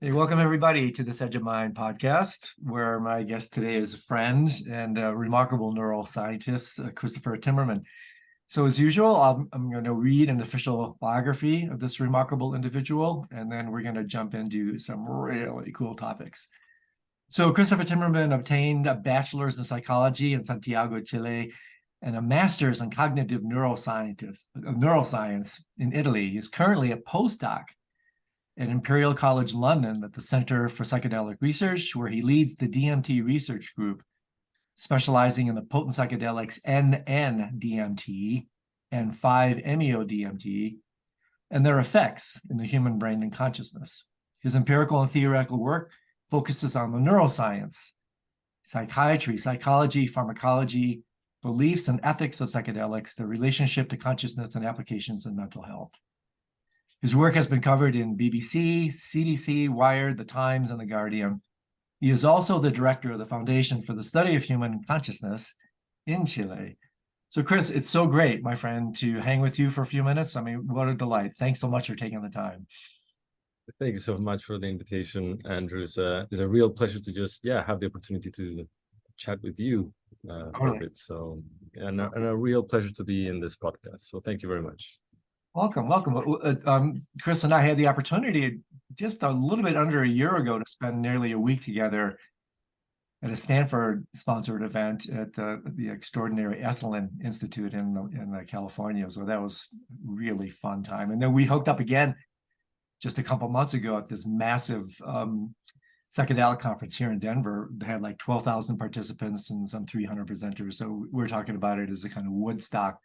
Hey, welcome everybody to this Edge of Mind podcast, where my guest today is a friend and a remarkable neuroscientist, Christopher Timmermann. So as usual, I'm going to read an official biography of this remarkable individual, and then we're going to jump into some really cool topics. So Christopher Timmermann obtained a bachelor's in psychology in Santiago, Chile, and a master's in cognitive neuroscience in Italy. He's currently a postdoc at Imperial College London at the Center for Psychedelic Research, where he leads the DMT research group, specializing in the potent psychedelics N,N-DMT and 5-MeO-DMT and their effects in the human brain and consciousness. His empirical and theoretical work focuses on the neuroscience, psychiatry, psychology, pharmacology, beliefs and ethics of psychedelics, their relationship to consciousness and applications in mental health. His work has been covered in BBC, CBC, Wired, The Times, and The Guardian. He is also the director of the Foundation for the Study of Human Consciousness in Chile. So, Chris, it's so great, my friend, to hang with you for a few minutes. I mean, what a delight. Thanks so much for taking the time. Thank you so much for the invitation, Andrew. It's a real pleasure to just have the opportunity to chat with you for a bit. So, and a real pleasure to be in this podcast. So, thank you very much. Welcome. Chris and I had the opportunity just a little bit under a year ago to spend nearly a week together at a Stanford-sponsored event at the extraordinary Esalen Institute in California. So that was really fun time. And then we hooked up again just a couple months ago at this massive psychedelic conference here in Denver. They had like 12,000 participants and some 300 presenters. So we're talking about it as a kind of Woodstock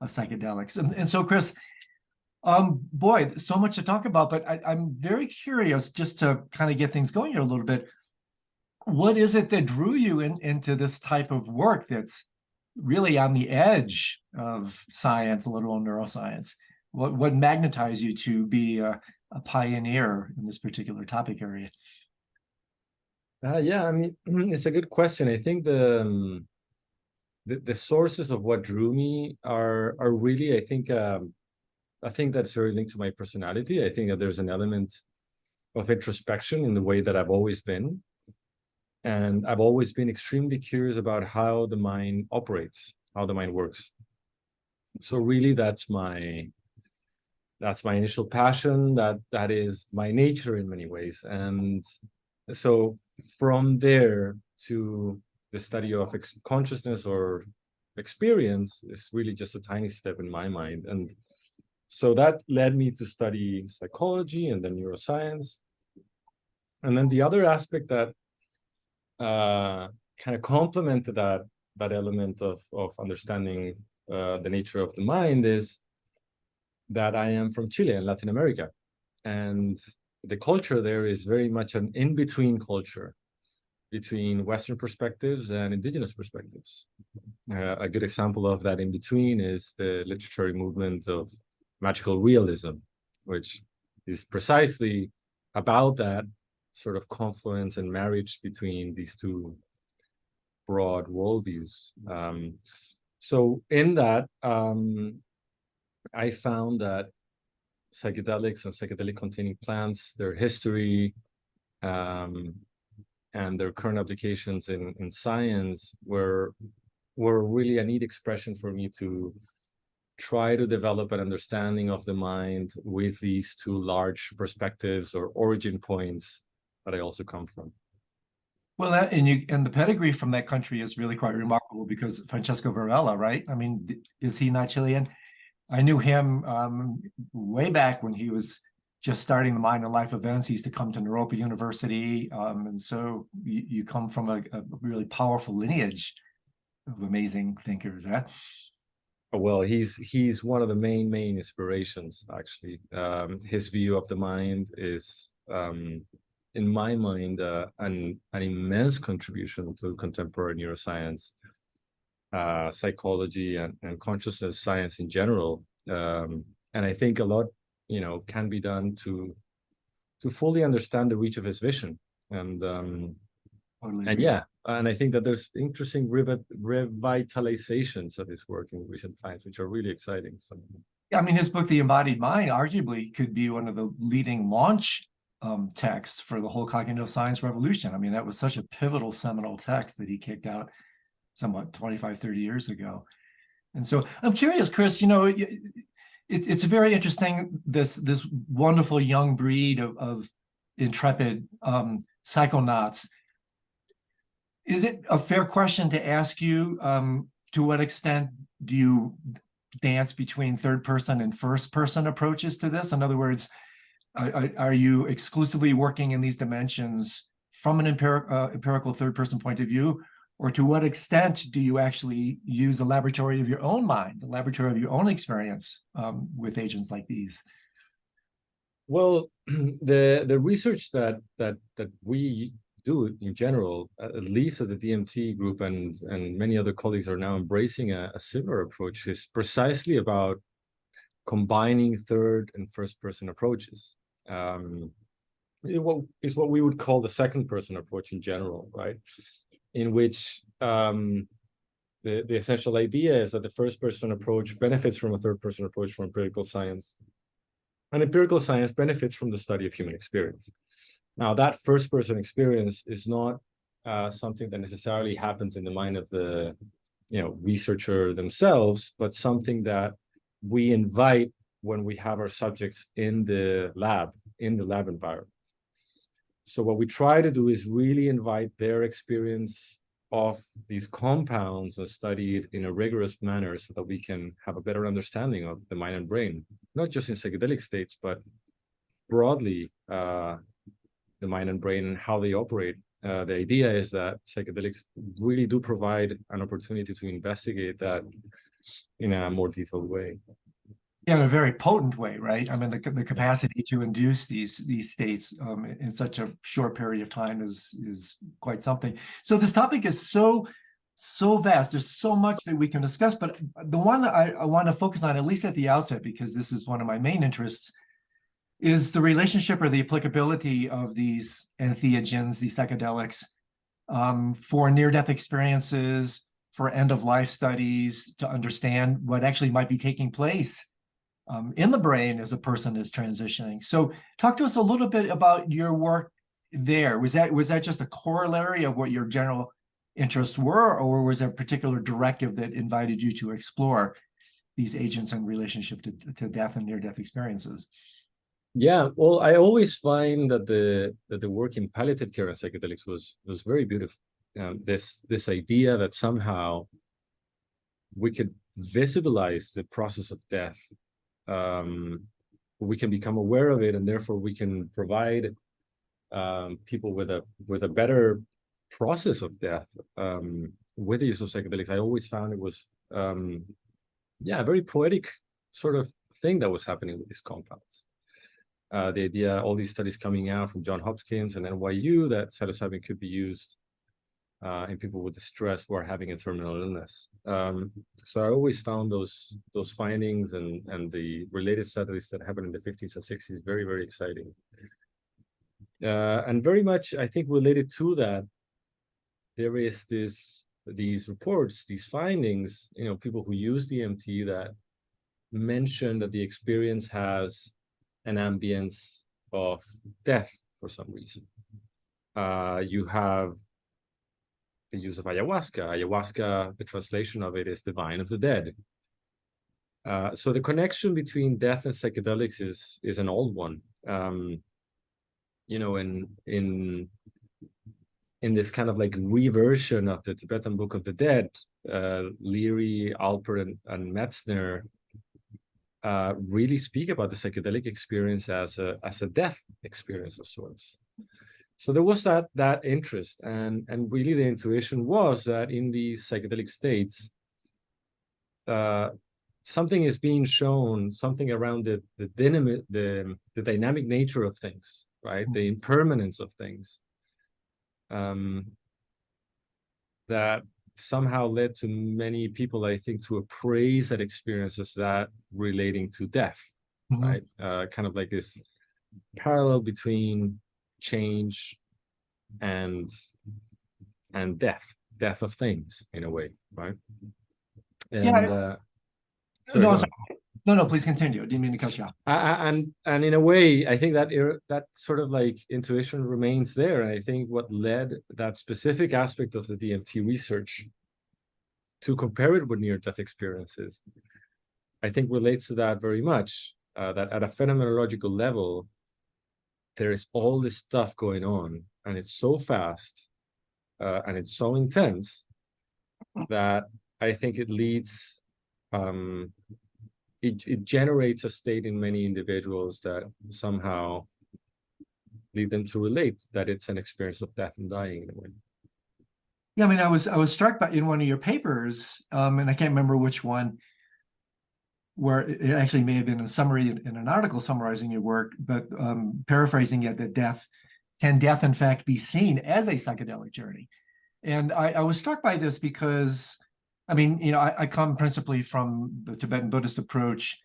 of psychedelics. And so, Chris, boy, so much to talk about, but I'm very curious, just to kind of get things going here a little bit. What is it that drew you into this type of work that's really on the edge of science, literal neuroscience? What magnetized you to be a pioneer in this particular topic area? Yeah, I mean, it's a good question. I think the sources of what drew me are really, I think that's very linked to my personality. I think that there's an element of introspection in the way that I've always been. And I've always been extremely curious about how the mind operates, how the mind works. So really that's my initial passion, that is my nature in many ways. And so from there to the study of consciousness or experience is really just a tiny step in my mind. And so that led me to study psychology and then neuroscience. And then the other aspect that kind of complemented that element of understanding the nature of the mind is that I am from Chile in Latin America. And the culture there is very much an in-between culture between Western perspectives and indigenous perspectives. A good example of that in-between is the literary movement of magical realism, which is precisely about that sort of confluence and marriage between these two broad worldviews. So in that, I found that psychedelics and psychedelic-containing plants, their history, and their current applications in science were really a neat expression for me to try to develop an understanding of the mind with these two large perspectives or origin points that I also come from. Well, and the pedigree from that country is really quite remarkable, because Francesco Varela, right? I mean, is he not Chilean? I knew him way back when he was just starting the Mind and Life events. He used to come to Naropa University. And so you come from a really powerful lineage of amazing thinkers, huh? Well, he's one of the main inspirations, actually. His view of the mind is, in my mind, an immense contribution to contemporary neuroscience, psychology, and consciousness science in general. And I think a lot, can be done to fully understand the reach of his vision. And yeah, and I think that there's interesting revitalizations of his work in recent times, which are really exciting. So, yeah, I mean, his book, The Embodied Mind, arguably could be one of the leading launch text for the whole cognitive science revolution. I mean, that was such a pivotal, seminal text that he kicked out somewhat 25, 30 years ago. And so I'm curious, Chris, it's very interesting, this wonderful young breed of intrepid psychonauts. Is it a fair question to ask you, to what extent do you dance between third person and first person approaches to this? In other words, are you exclusively working in these dimensions from an empirical third person point of view? Or to what extent do you actually use the laboratory of your own mind, the laboratory of your own experience with agents like these? Well, the research that we do in general, at least at the DMT group and many other colleagues are now embracing a similar approach, is precisely about combining third and first person approaches. Is what we would call the second person approach in general, right? In which the essential idea is that the first person approach benefits from a third person approach from empirical science. And empirical science benefits from the study of human experience. Now, that first person experience is not something that necessarily happens in the mind of the researcher themselves, but something that we invite when we have our subjects in the lab environment. So what we try to do is really invite their experience of these compounds and study it in a rigorous manner so that we can have a better understanding of the mind and brain, not just in psychedelic states, but broadly the mind and brain and how they operate. The idea is that psychedelics really do provide an opportunity to investigate that in a more detailed way. Yeah, in a very potent way, right? I mean, the capacity to induce these states in such a short period of time is quite something. So this topic is so vast. There's so much that we can discuss, but the one I want to focus on, at least at the outset, because this is one of my main interests, is the relationship or the applicability of these entheogens, these psychedelics, for near-death experiences, for end-of-life studies, to understand what actually might be taking place in the brain as a person is transitioning. So talk to us a little bit about your work there. Was that just a corollary of what your general interests were, or was there a particular directive that invited you to explore these agents in relationship to death and near-death experiences? Yeah, well, I always find that the work in palliative care and psychedelics was very beautiful. This idea that somehow we could visualize the process of death. We can become aware of it, and therefore we can provide people with a better process of death with the use of psychedelics. I always found it was a very poetic sort of thing that was happening with these compounds. The idea, all these studies coming out from Johns Hopkins and NYU, that psilocybin could be used in people with distress who are having a terminal illness. So I always found those findings and the related studies that happened in the 50s and 60s very, very exciting. And very much, I think, related to that, there is these reports, these findings, people who use DMT that mention that the experience has an ambience of death for some reason. You have the use of ayahuasca. Ayahuasca, the translation of it is the vine of the dead. So the connection between death and psychedelics is an old one. In this kind of like reversion of the Tibetan Book of the Dead, Leary, Alpert, and Metzner really speak about the psychedelic experience as a death experience of sorts. So there was that interest, and really the intuition was that in these psychedelic states, something is being shown, something around the dynamic nature of things, right? The impermanence of things, that somehow led to many people, I think, to appraise that experience as that relating to death, right? Kind of like this parallel between change and death of things in a way, right? And Yeah. sorry, No, please continue. I didn't mean to cut you off. And in a way, I think that that sort of like intuition remains there. And I think what led that specific aspect of the DMT research to compare it with near-death experiences, I think relates to that very much, that at a phenomenological level, there is all this stuff going on, and it's so fast, and it's so intense that I think it leads, it generates a state in many individuals that somehow lead them to relate that it's an experience of death and dying in a way. Yeah, I mean, I was struck by in one of your papers, and I can't remember which one, where it actually may have been a summary in an article summarizing your work, but paraphrasing it, that can death in fact be seen as a psychedelic journey? And I was struck by this because, I mean, you know, I come principally from the Tibetan Buddhist approach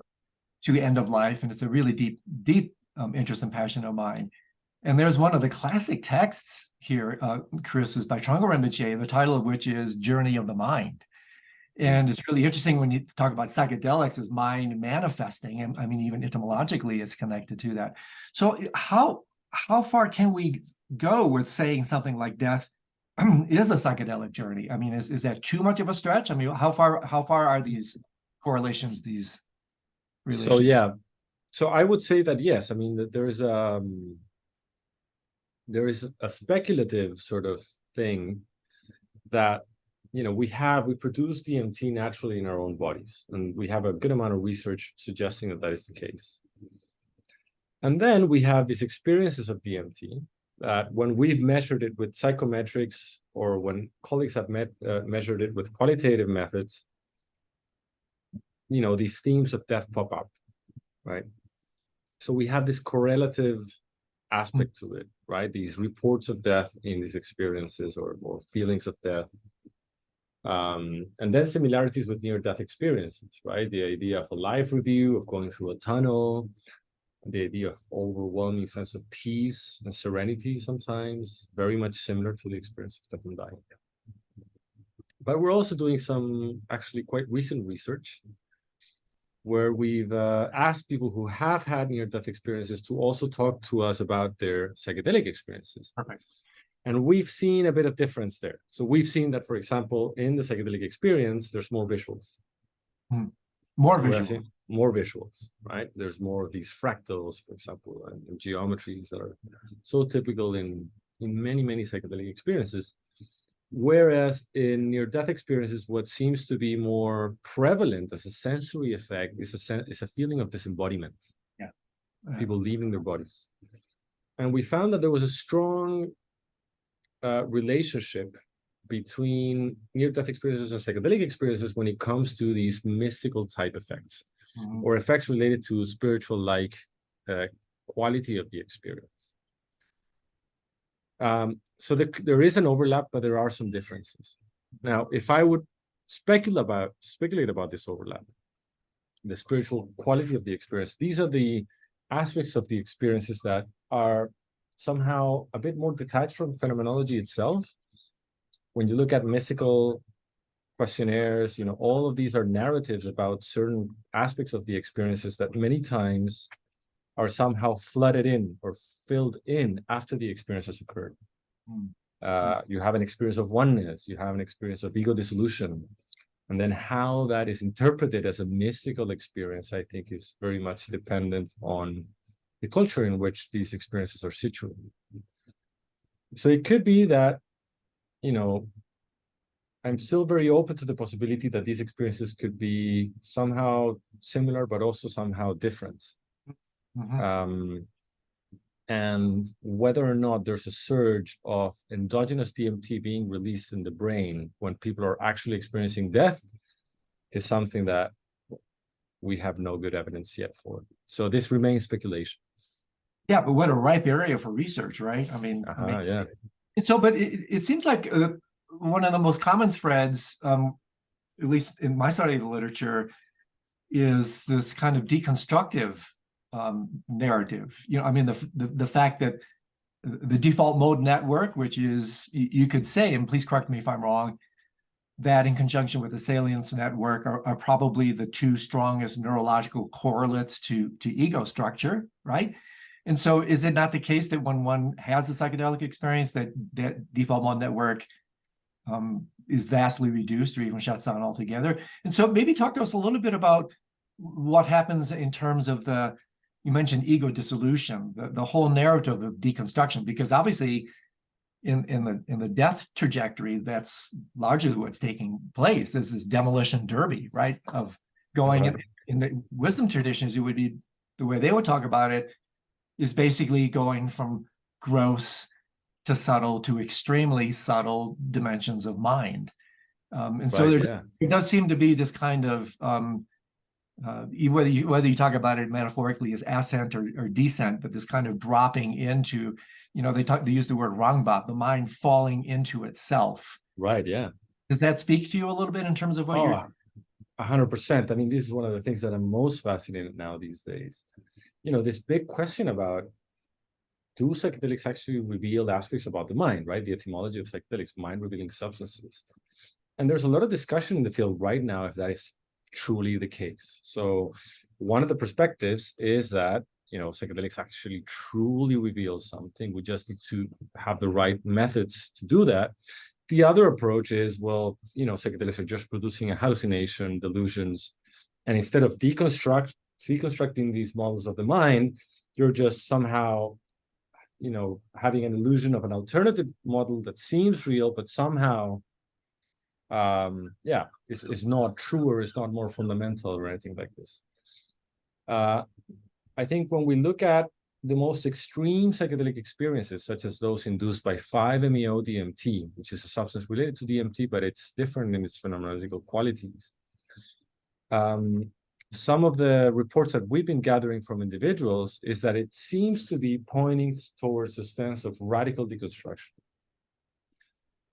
to end of life, and it's a really deep interest and passion of mine. And there's one of the classic texts here, Chris, is by Trungpa Rinpoche, the title of which is Journey of the Mind. And it's really interesting when you talk about psychedelics as mind manifesting, and I mean, even etymologically, it's connected to that. So how far can we go with saying something like death is a psychedelic journey? I mean, is that too much of a stretch? I mean, how far are these correlations, these relations? So yeah, so I would say that yes. I mean, that there is a speculative sort of thing that, you know, we produce DMT naturally in our own bodies, and we have a good amount of research suggesting that is the case. And then we have these experiences of DMT that when we've measured it with psychometrics, or when colleagues have measured it with qualitative methods, you know, these themes of death pop up, right? So we have this correlative aspect to it, right? These reports of death in these experiences, or feelings of death. And then similarities with near-death experiences, right? The idea of a life review, of going through a tunnel, the idea of overwhelming sense of peace and serenity, sometimes very much similar to the experience of death and dying. But we're also doing some actually quite recent research where we've asked people who have had near-death experiences to also talk to us about their psychedelic experiences. Perfect. And we've seen a bit of difference there. So we've seen that, for example, in the psychedelic experience, there's more visuals. More visuals. More visuals, right? There's more of these fractals, for example, and geometries that are so typical in many, many psychedelic experiences. Whereas in near-death experiences, what seems to be more prevalent as a sensory effect is a feeling of disembodiment. Yeah. People leaving their bodies. And we found that there was a strong relationship between near-death experiences and psychedelic experiences when it comes to these mystical type effects, or effects related to spiritual-like quality of the experience. So there is an overlap, but there are some differences. Now, if I would speculate about this overlap, the spiritual quality of the experience, these are the aspects of the experiences that are somehow a bit more detached from phenomenology itself. When you look at mystical questionnaires, you know, all of these are narratives about certain aspects of the experiences that many times are somehow flooded in or filled in after the experience has occurred. You have an experience of oneness, you have an experience of ego dissolution, and then how that is interpreted as a mystical experience, I think, is very much dependent on the culture in which these experiences are situated. So it could be that, you know, I'm still very open to the possibility that these experiences could be somehow similar, but also somehow different. And whether or not there's a surge of endogenous DMT being released in the brain when people are actually experiencing death is something that we have no good evidence yet for. So this remains speculation. Yeah, but what a ripe area for research, right? I mean, yeah. So, but it seems like one of the most common threads, at least in my study of the literature, is this kind of deconstructive narrative. You know, I mean, the fact that the default mode network, which is, you could say, and please correct me if I'm wrong, that in conjunction with the salience network are probably the two strongest neurological correlates to ego structure, right? And so is it not the case that when one has a psychedelic experience that default mode network is vastly reduced or even shuts down altogether? And so maybe talk to us a little bit about what happens in terms of you mentioned ego dissolution, the whole narrative of deconstruction, because obviously in the death trajectory, that's largely what's taking place. Is this demolition derby, right? Of going in the wisdom traditions, it would be the way they would talk about it is basically going from gross to subtle to extremely subtle dimensions of mind. And so there does seem to be this kind of whether you talk about it metaphorically as ascent or descent, but this kind of dropping into, they use the word rangbap, the mind falling into itself. Right. Yeah. Does that speak to you a little bit in terms of what you're? 100%. I mean, this is one of the things that I'm most fascinated now these days. This big question about, do psychedelics actually reveal aspects about the mind, right? The etymology of psychedelics, mind-revealing substances. And there's a lot of discussion in the field right now if that is truly the case. So one of the perspectives is that, psychedelics actually truly reveal something. We just need to have the right methods to do that. The other approach is, psychedelics are just producing a hallucination, delusions, and instead of deconstructing these models of the mind, you're just somehow, having an illusion of an alternative model that seems real, but somehow, is not true or is not more fundamental or anything like this. I think when we look at the most extreme psychedelic experiences, such as those induced by 5-MeO-DMT, which is a substance related to DMT, but it's different in its phenomenological qualities. Some of the reports that we've been gathering from individuals is that it seems to be pointing towards a stance of radical deconstruction,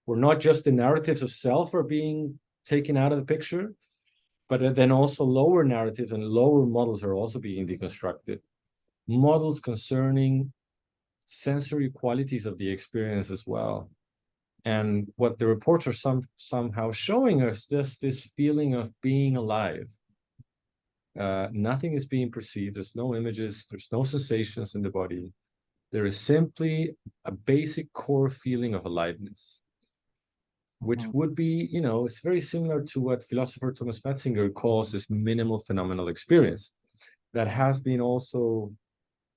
where not just the narratives of self are being taken out of the picture, but then also lower narratives and lower models are also being deconstructed. Models concerning sensory qualities of the experience as well. And what the reports are somehow showing us this feeling of being alive. Nothing is being perceived. There's no images. There's no sensations in the body. There is simply a basic core feeling of aliveness, which would be, it's very similar to what philosopher Thomas Metzinger calls this minimal phenomenal experience that has been also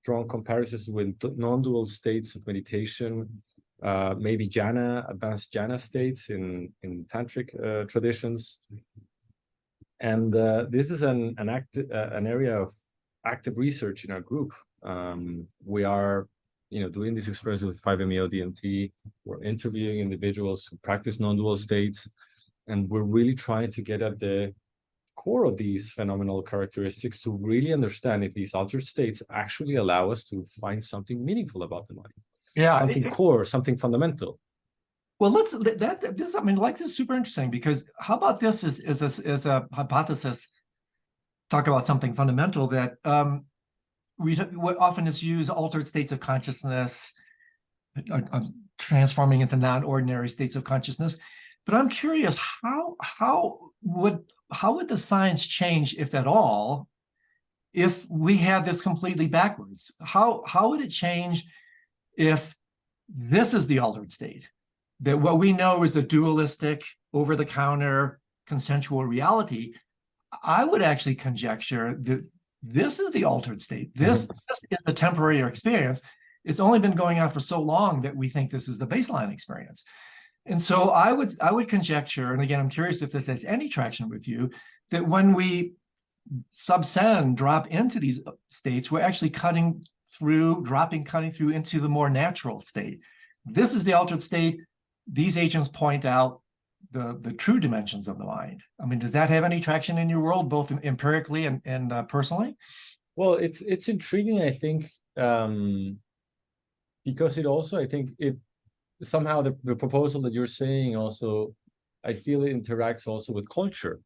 drawn comparisons with non-dual states of meditation, maybe jhana, advanced jhana states in tantric traditions. And this is an area of active research in our group. We are doing this experience with 5-MeO-DMT. We're interviewing individuals who practice non-dual states, and we're really trying to get at the core of these phenomenal characteristics to really understand if these altered states actually allow us to find something meaningful about the mind. Yeah, something core, something fundamental. Well, this is super interesting, because how about this as a hypothesis? Talk about something fundamental that we often is use altered states of consciousness, transforming into non-ordinary states of consciousness. But I'm curious, how would the science change, if at all, if we had this completely backwards? How would it change if this is the altered state? That what we know is the dualistic, over-the-counter, consensual reality. I would actually conjecture that this is the altered state. This is the temporary experience. It's only been going on for so long that we think this is the baseline experience. And so I would conjecture, and again, I'm curious if this has any traction with you, that when we subscend, drop into these states, we're actually cutting through into the more natural state. This is the altered state. These agents point out the true dimensions of the mind. I mean, does that have any traction in your world, both empirically and personally? Well, it's intriguing, I think, because it also, I think it somehow the proposal that you're saying also, I feel it interacts also with culture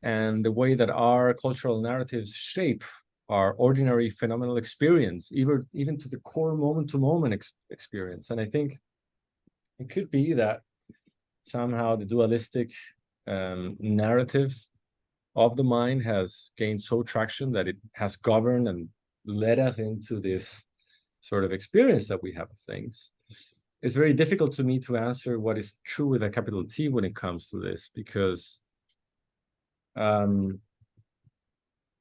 and the way that our cultural narratives shape our ordinary phenomenal experience, even to the core moment-to-moment experience. And I think it could be that somehow the dualistic narrative of the mind has gained so traction that it has governed and led us into this sort of experience that we have of things. It's very difficult to me to answer what is true with a capital T when it comes to this, because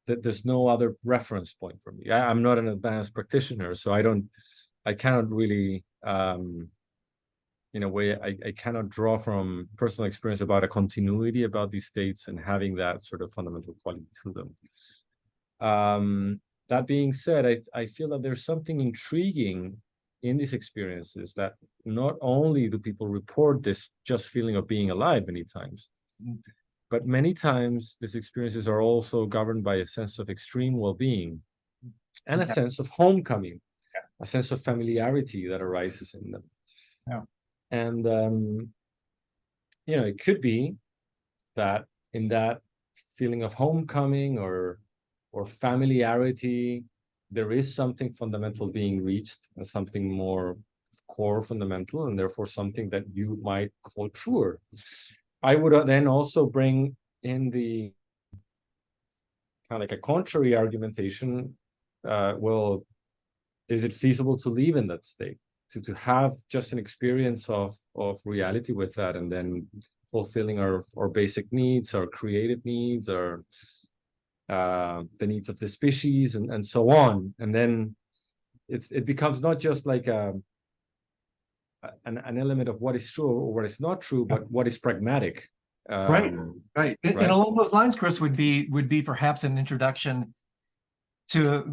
there's no other reference point for me. I'm not an advanced practitioner, so I cannot really, in a way, I cannot draw from personal experience about a continuity about these states and having that sort of fundamental quality to them. That being said, I feel that there's something intriguing in these experiences, that not only do people report this just feeling of being alive many times, but many times these experiences are also governed by a sense of extreme well-being and a sense of homecoming, a sense of familiarity that arises in them. Yeah. And, it could be that in that feeling of homecoming or familiarity, there is something fundamental being reached and something more core fundamental, and therefore something that you might call truer. I would then also bring in the kind of like a contrary argumentation. Well, is it feasible to live in that state, to have just an experience of reality with that, and then fulfilling our basic needs, our creative needs, our the needs of the species, and so on. And then it becomes not just like an element of what is true or what is not true, but what is pragmatic. Right. And along those lines, Chris, would be perhaps an introduction to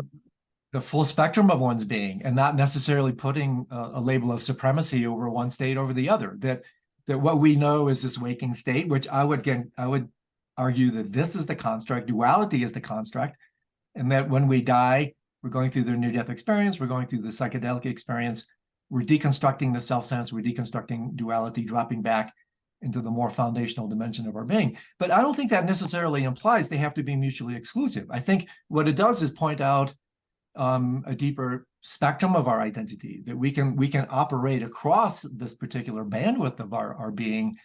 the full spectrum of one's being, and not necessarily putting a label of supremacy over one state over the other. That what we know is this waking state, which I would argue that this is the construct, duality is the construct, and that when we die, we're going through the near-death experience, we're going through the psychedelic experience, we're deconstructing the self-sense, we're deconstructing duality, dropping back into the more foundational dimension of our being. But I don't think that necessarily implies they have to be mutually exclusive. I think what it does is point out a deeper spectrum of our identity, that we can operate across this particular bandwidth of our being,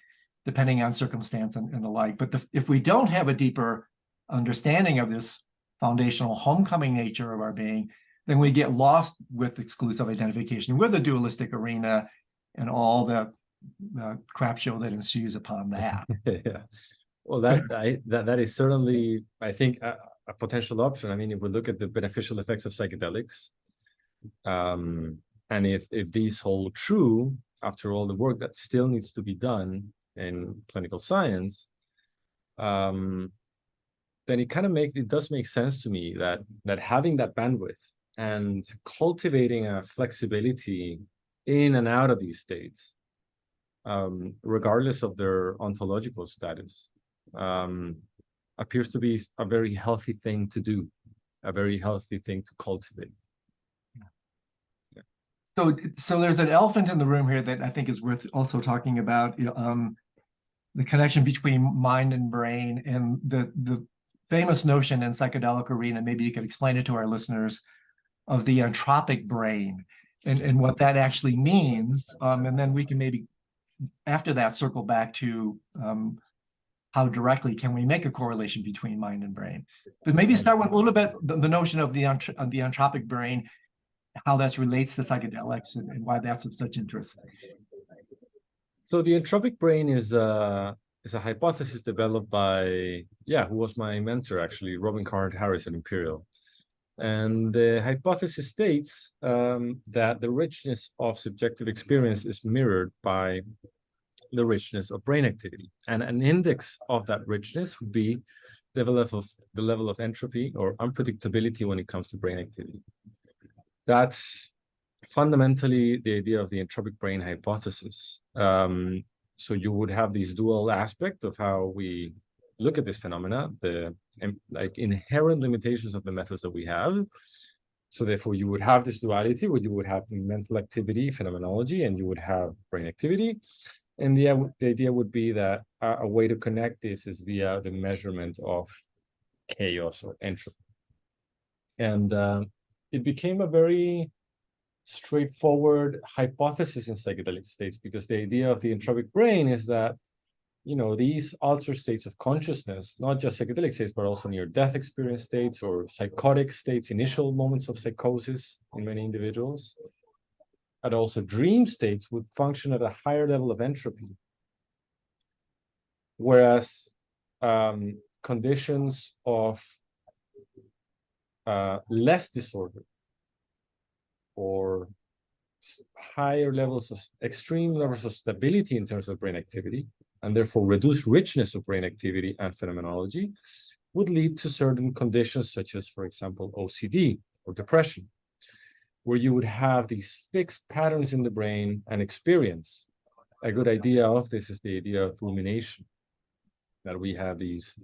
depending on circumstance and the like. But if we don't have a deeper understanding of this foundational homecoming nature of our being, then we get lost with exclusive identification with the dualistic arena and all the crap show that ensues upon that. Yeah. Well, that is certainly, I think, a potential option. I mean, if we look at the beneficial effects of psychedelics, and if these hold true after all the work that still needs to be done in clinical science, then it does make sense to me that having that bandwidth and cultivating a flexibility in and out of these states, regardless of their ontological status, appears to be a very healthy thing to do, a very healthy thing to cultivate. Yeah. So there's an elephant in the room here that I think is worth also talking about, the connection between mind and brain, and the famous notion in psychedelic arena, maybe you could explain it to our listeners, of the entropic brain and what that actually means. And then we can maybe, after that, circle back to how directly can we make a correlation between mind and brain. But maybe start with a little bit the notion of the entropic brain, how that relates to psychedelics, and why that's of such interest. So the entropic brain is a hypothesis developed by, who was my mentor actually, Robin Carhart-Harris at Imperial. And the hypothesis states that the richness of subjective experience is mirrored by the richness of brain activity. And an index of that richness would be the level of entropy or unpredictability when it comes to brain activity. That's fundamentally the idea of the entropic brain hypothesis. So you would have this dual aspect of how we look at this phenomena, the inherent limitations of the methods that we have. So therefore, you would have this duality where you would have mental activity, phenomenology, and you would have brain activity. And the idea would be that a way to connect this is via the measurement of chaos or entropy. And it became a very straightforward hypothesis in psychedelic states, because the idea of the entropic brain is that, you know, these altered states of consciousness, not just psychedelic states, but also near-death experience states or psychotic states, initial moments of psychosis in many individuals, and also dream states would function at a higher level of entropy. Whereas conditions of less disorder or higher levels of extreme levels of stability in terms of brain activity, and therefore reduced richness of brain activity and phenomenology, would lead to certain conditions such as, for example, OCD or depression, where you would have these fixed patterns in the brain and experience. A good idea of this is the idea of rumination, that we have these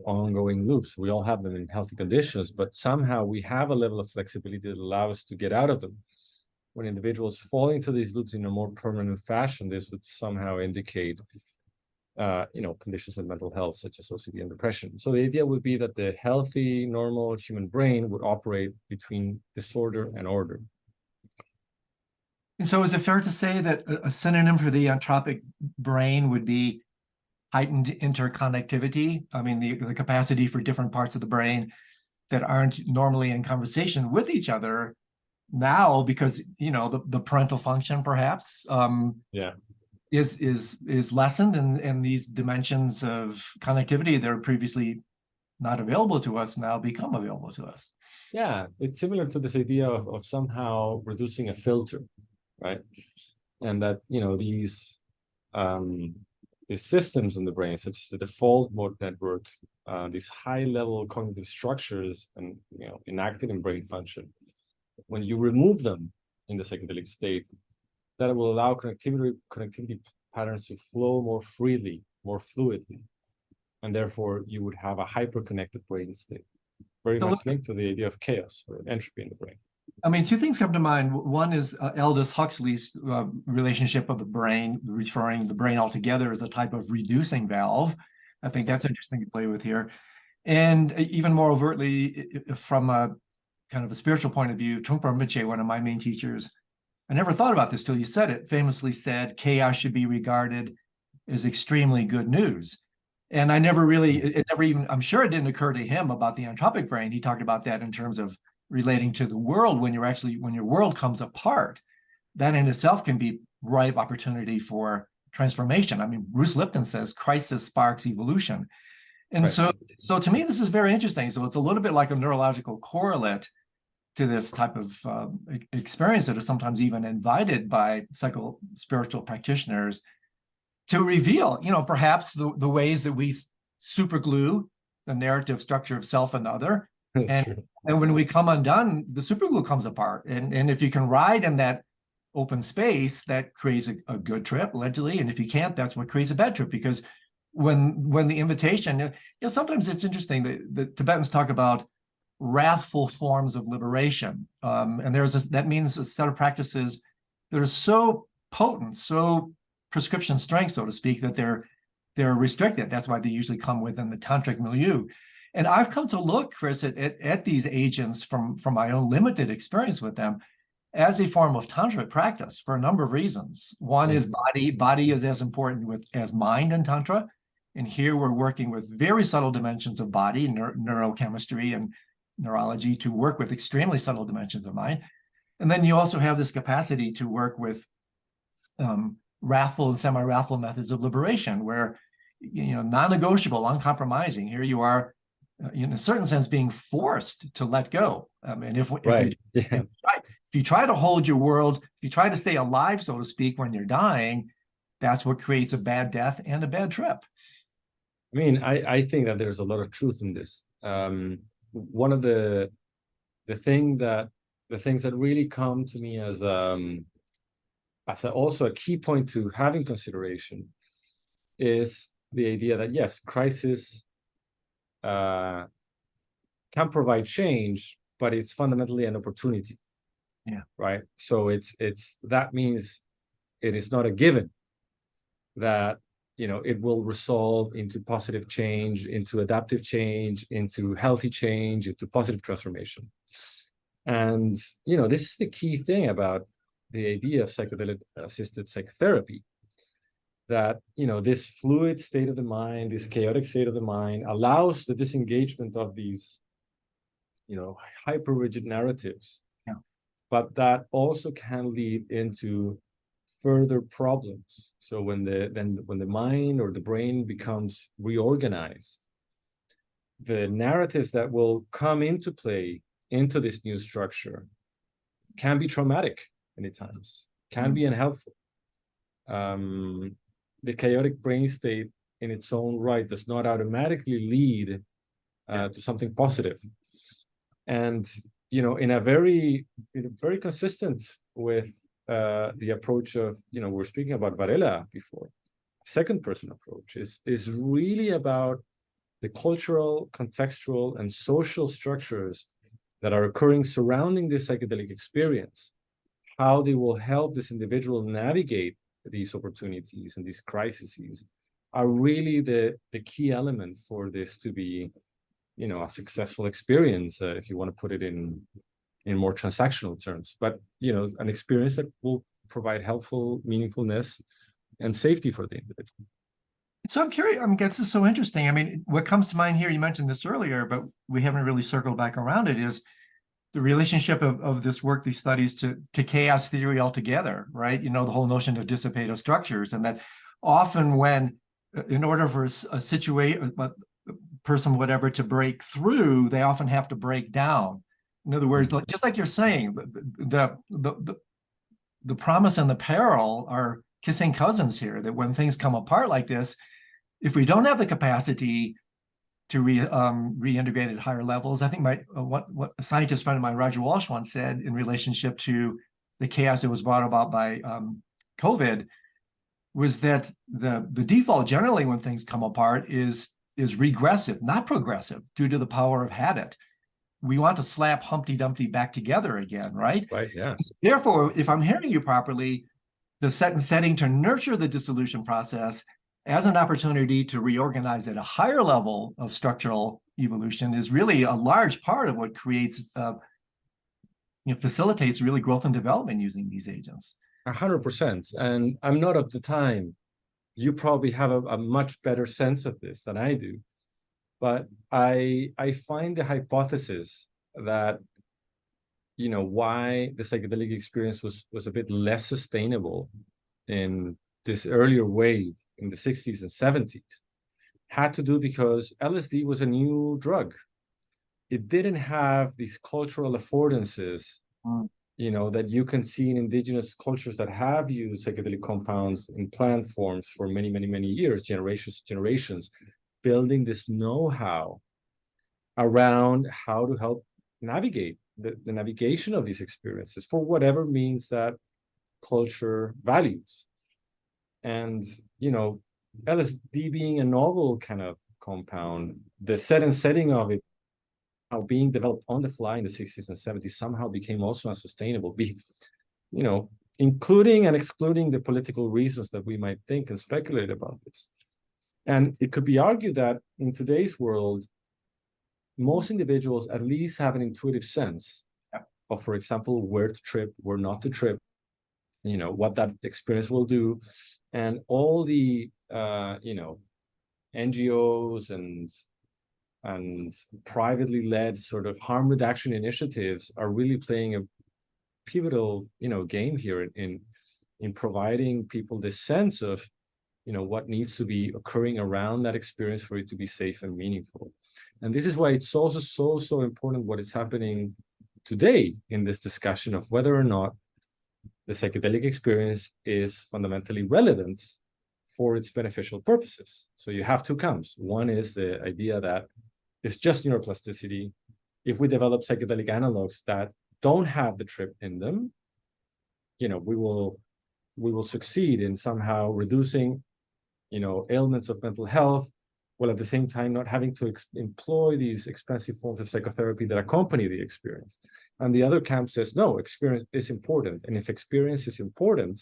ongoing loops. We all have them in healthy conditions, but somehow we have a level of flexibility that allows us to get out of them. When individuals fall into these loops in a more permanent fashion, this would somehow indicate conditions of mental health such as OCD and depression. So the idea would be that the healthy, normal human brain would operate between disorder and order. And so is it fair to say that a synonym for the entropic brain would be heightened interconnectivity? I mean, the capacity for different parts of the brain that aren't normally in conversation with each other now, because, you know, the parental function perhaps is lessened, and these dimensions of connectivity that are previously not available to us now become available to us. Yeah, it's similar to this idea of somehow reducing a filter, right? And that, you know, these systems in the brain, such as the default mode network, these high-level cognitive structures, and, you know, enacted in brain function, when you remove them in the psychedelic state, that will allow connectivity patterns to flow more freely, more fluidly, and therefore you would have a hyper-connected brain state, very much linked to the idea of chaos or entropy in the brain. I mean, two things come to mind. One is Aldous Huxley's relationship of the brain, referring the brain altogether as a type of reducing valve. I think that's interesting to play with here. And even more overtly, from a kind of a spiritual point of view, Trungpa Rinpoche, one of my main teachers, I never thought about this till you said it, famously said, chaos should be regarded as extremely good news. And I never really, it never even, I'm sure it didn't occur to him about the entropic brain. He talked about that in terms of relating to the world. When your world comes apart, that in itself can be ripe opportunity for transformation. I mean, Bruce Lipton says crisis sparks evolution. And right. So to me, this is very interesting. So it's a little bit like a neurological correlate to this type of experience that is sometimes even invited by psycho-spiritual practitioners to reveal, you know, perhaps the ways that we superglue the narrative structure of self and other. And when we come undone, the superglue comes apart. And if you can ride in that open space, that creates a good trip, allegedly. And if you can't, that's what creates a bad trip. Because when the invitation, you know, sometimes it's interesting that the Tibetans talk about wrathful forms of liberation. And that means a set of practices that are so potent, so prescription strength, so to speak, that they're restricted. That's why they usually come within the tantric milieu. And I've come to look, Chris, at these agents from my own limited experience with them as a form of tantric practice for a number of reasons. One is body. Body is as important as mind in tantra. And here we're working with very subtle dimensions of body, neurochemistry and neurology, to work with extremely subtle dimensions of mind. And then you also have this capacity to work with wrathful and semi-wrathful methods of liberation, where, you know, non-negotiable, uncompromising. Here you are, in a certain sense, being forced to let go. And if you try to hold your world, if you try to stay alive, so to speak, when you're dying, that's what creates a bad death and a bad trip. I mean, I think that there's a lot of truth in this. One of the things that really come to me as also a key point to have in consideration is the idea that, yes, crisis can provide change, but it's fundamentally an opportunity. Yeah. Right. So that means it is not a given that, you know, it will resolve into positive change, into adaptive change, into healthy change, into positive transformation. And, this is the key thing about the idea of psychedelic-assisted psychotherapy, that, this fluid state of the mind, this chaotic state of the mind allows the disengagement of these, hyper-rigid narratives. Yeah. But that also can lead into further problems. So when the mind or the brain becomes reorganized, the narratives that will come into play into this new structure can be traumatic many times, can be unhelpful. The chaotic brain state in its own right does not automatically lead to something positive. And, in a very consistent with the approach of, we're speaking about Varela before, second person approach is really about the cultural, contextual, and social structures that are occurring surrounding this psychedelic experience, how they will help this individual navigate these opportunities and these crises, are really the key element for this to be, a successful experience, if you want to put it in more transactional terms, but, an experience that will provide helpful meaningfulness and safety for the individual. So I'm curious, this is so interesting. I mean, what comes to mind here, you mentioned this earlier, but we haven't really circled back around it, is the relationship of this work, these studies to chaos theory altogether, right? The whole notion of dissipative structures, and that often when, in order for a situation, a person, whatever, to break through, they often have to break down. In other words, just like you're saying, the promise and the peril are kissing cousins here, that when things come apart like this, if we don't have the capacity to reintegrate at higher levels, I think what a scientist friend of mine, Roger Walsh, once said in relationship to the chaos that was brought about by COVID, was that the default generally when things come apart is regressive, not progressive, due to the power of habit. We want to slap Humpty Dumpty back together again, right? Right, yeah. Therefore, if I'm hearing you properly, the setting to nurture the dissolution process as an opportunity to reorganize at a higher level of structural evolution is really a large part of what creates, facilitates really growth and development using these agents. 100%. And I'm not of the time. You probably have a much better sense of this than I do. But I find the hypothesis that, why the psychedelic experience was a bit less sustainable in this earlier wave in the 60s and 70s had to do because LSD was a new drug. It didn't have these cultural affordances, that you can see in indigenous cultures that have used psychedelic compounds in plant forms for many, many, many years, generations, building this know-how around how to help navigate the navigation of these experiences for whatever means that culture values. And, LSD being a novel kind of compound, the setting of it, how being developed on the fly in the 60s and 70s somehow became also unsustainable, including and excluding the political reasons that we might think and speculate about this. And it could be argued that in today's world, most individuals at least have an intuitive sense of, for example, where to trip, where not to trip, what that experience will do. And all the, NGOs and privately led sort of harm reduction initiatives are really playing a pivotal, game here in providing people this sense of, what needs to be occurring around that experience for it to be safe and meaningful. And this is why it's also so important what is happening today in this discussion of whether or not the psychedelic experience is fundamentally relevant for its beneficial purposes. So you have two camps. One is the idea that it's just neuroplasticity. If we develop psychedelic analogs that don't have the trip in them, we will succeed in somehow reducing, ailments of mental health, while at the same time not having to employ these expensive forms of psychotherapy that accompany the experience. And the other camp says, no, experience is important. And if experience is important,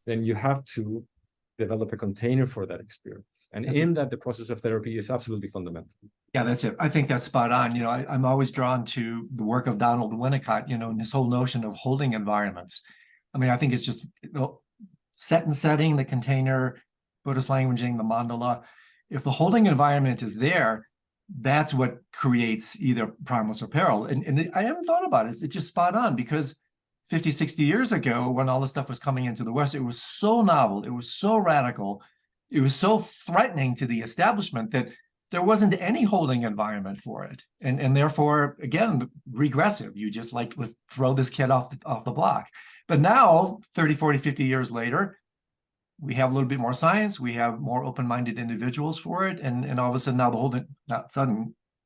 then you have to develop a container for that experience. And in that, the process of therapy is absolutely fundamental. Yeah, that's it. I think that's spot on. I'm always drawn to the work of Donald Winnicott, and this whole notion of holding environments. I mean, I think it's just set and setting, the container, Buddhist languaging, the mandala. If the holding environment is there, that's what creates either promise or peril. And I haven't thought about it. It's just spot on, because 50, 60 years ago, when all this stuff was coming into the West, it was so novel, it was so radical, it was so threatening to the establishment that there wasn't any holding environment for it. And therefore, again, regressive. You just like, let's throw this kid off the block. But now, 30, 40, 50 years later, we have a little bit more science, we have more open-minded individuals for it. And all of a sudden now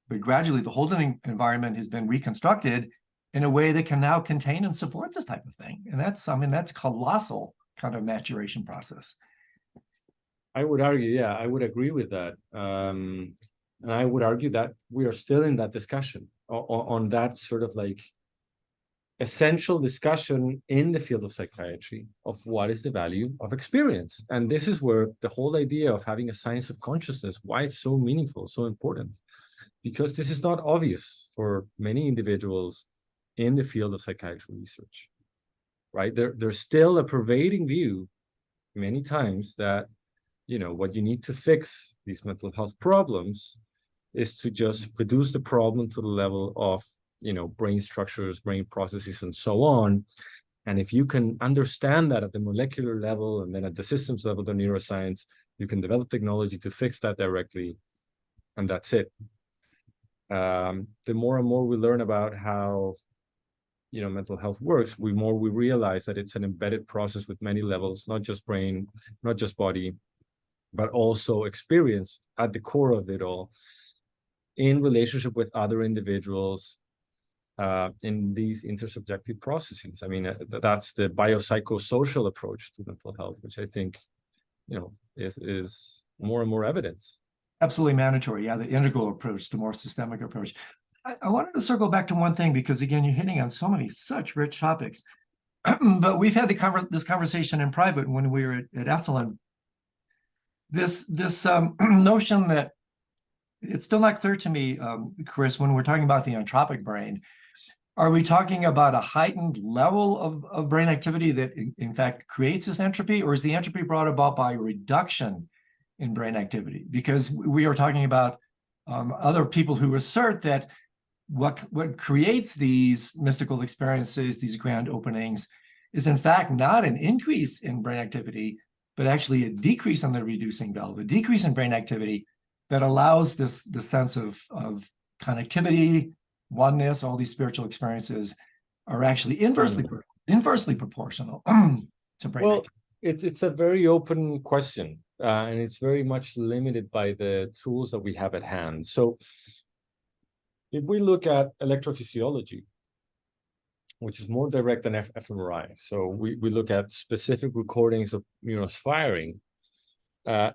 but gradually the holding environment has been reconstructed in a way that can now contain and support this type of thing. And that's colossal kind of maturation process. I would argue, I would agree with that. And I would argue that we are still in that discussion on that sort of like essential discussion in the field of psychiatry of what is the value of experience. And this is where the whole idea of having a science of consciousness, why it's so meaningful, so important, because this is not obvious for many individuals in the field of psychiatry research, right? There's still a pervading view many times that, what you need to fix these mental health problems is to just reduce the problem to the level of, brain structures, brain processes, and so on. And if you can understand that at the molecular level and then at the systems level, the neuroscience, you can develop technology to fix that directly, and that's it. The more and more we learn about how mental health works, we realize that it's an embedded process with many levels, not just brain, not just body, but also experience at the core of it all, in relationship with other individuals, in these intersubjective processes. I mean, that's the biopsychosocial approach to mental health, which I think, is more and more evidence. Absolutely mandatory. Yeah, the integral approach, the more systemic approach. I wanted to circle back to one thing, because again, you're hitting on so many such rich topics. But we've had this conversation in private when we were at Esalen. This notion that it's still not clear to me, Chris, when we're talking about the entropic brain, are we talking about a heightened level of brain activity that in fact creates this entropy, or is the entropy brought about by reduction in brain activity? Because we are talking about other people who assert that what creates these mystical experiences, these grand openings, is in fact not an increase in brain activity, but actually a decrease in the reducing valve, a decrease in brain activity that allows the sense of connectivity, oneness. All these spiritual experiences are actually inversely proportional to brain activity. It's a very open question, and it's very much limited by the tools that we have at hand. So if we look at electrophysiology, which is more direct than fMRI, so we look at specific recordings of neurons firing.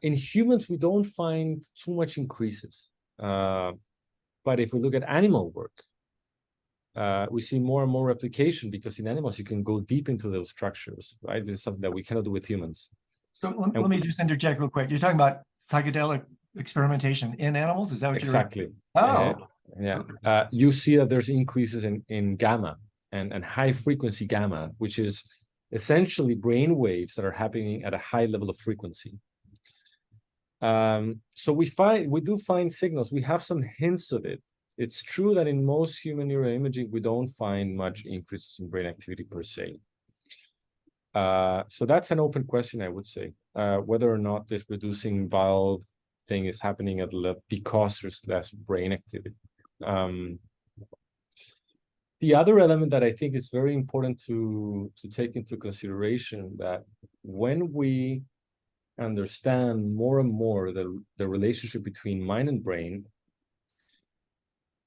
In humans, we don't find too much increases. But if we look at animal work, we see more and more replication, because in animals, you can go deep into those structures, right? This is something that we cannot do with humans. So let me just interject real quick. You're talking about psychedelic experimentation in animals? Is that what exactly. you're... Oh. Yeah. You see that there's increases in gamma and high frequency gamma, which is essentially brain waves that are happening at a high level of frequency. So we do find signals. We have some hints of it. It's true that in most human neuroimaging, we don't find much increases in brain activity per se. So that's an open question, I would say, whether or not this reducing valve thing is happening at because there's less brain activity. The other element that I think is very important to take into consideration, that when we understand more and more the relationship between mind and brain,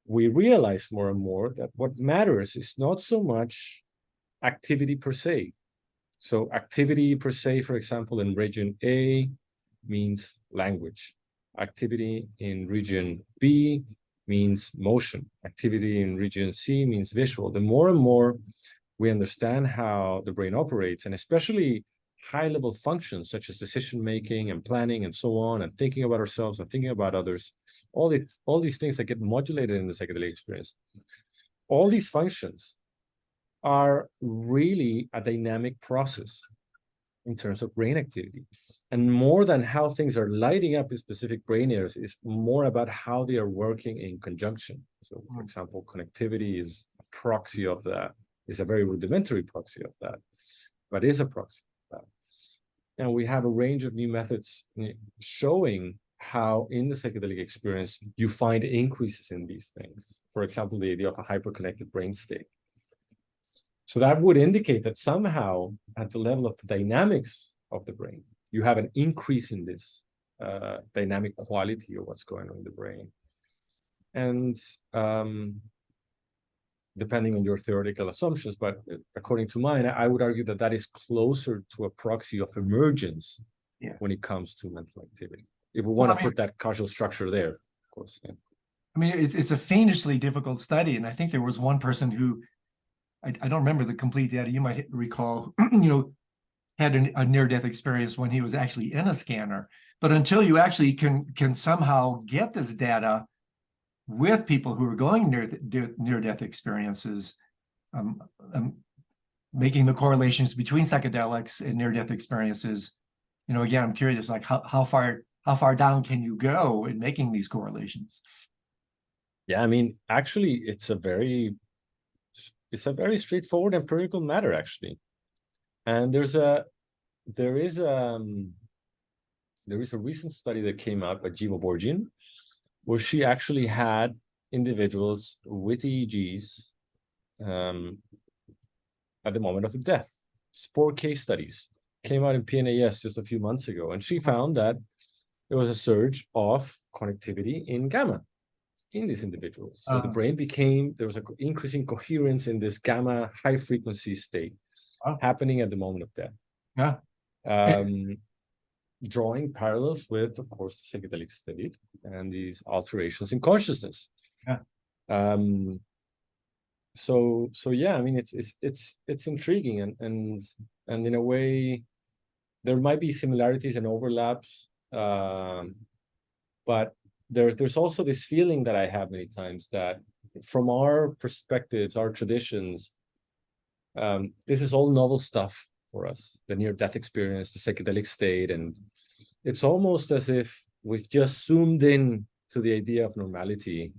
we realize more and more that what matters is not so much activity per se. So activity per se, for example, in region A means language. Activity in region B means motion. Activity in region C means visual. The more and more we understand how the brain operates, and especially high-level functions such as decision-making and planning and so on, and thinking about ourselves and thinking about others, all these things that get modulated in the psychedelic experience, all these functions are really a dynamic process in terms of brain activity. And more than how things are lighting up in specific brain areas, is more about how they are working in conjunction. So, for example, connectivity is a proxy of that, is a very rudimentary proxy of that, but is a proxy of that. And we have a range of new methods showing how in the psychedelic experience you find increases in these things. For example, the idea of a hyperconnected brain state. So that would indicate that somehow at the level of the dynamics of the brain, you have an increase in this dynamic quality of what's going on in the brain. And depending on your theoretical assumptions, but according to mine, I would argue that that is closer to a proxy of emergence when it comes to mental activity. If we want to put that causal structure there, of course. Yeah. I mean, it's a fiendishly difficult study. And I think there was one person who, I don't remember the complete data, you might recall, had a near-death experience when he was actually in a scanner. But until you actually can somehow get this data with people who are going near-death experiences, making the correlations between psychedelics and near-death experiences, again, I'm curious, like how far down can you go in making these correlations? Yeah, I mean, actually, it's a very straightforward empirical matter, actually. And there is a recent study that came out by Jiva Borgian, where she actually had individuals with EEGs at the moment of the death. It's 4 case studies came out in PNAS just a few months ago, and she found that there was a surge of connectivity in gamma in these individuals. So the brain there was an increasing coherence in this gamma high frequency state happening at the moment of death. Yeah. Drawing parallels with, of course, the psychedelic study and these alterations in consciousness. Yeah. So yeah, I mean, it's intriguing, and in a way, there might be similarities and overlaps, but there's also this feeling that I have many times that from our perspectives, our traditions, this is all novel stuff for us, the near-death experience, the psychedelic state, and it's almost as if we've just zoomed in to the idea of normality,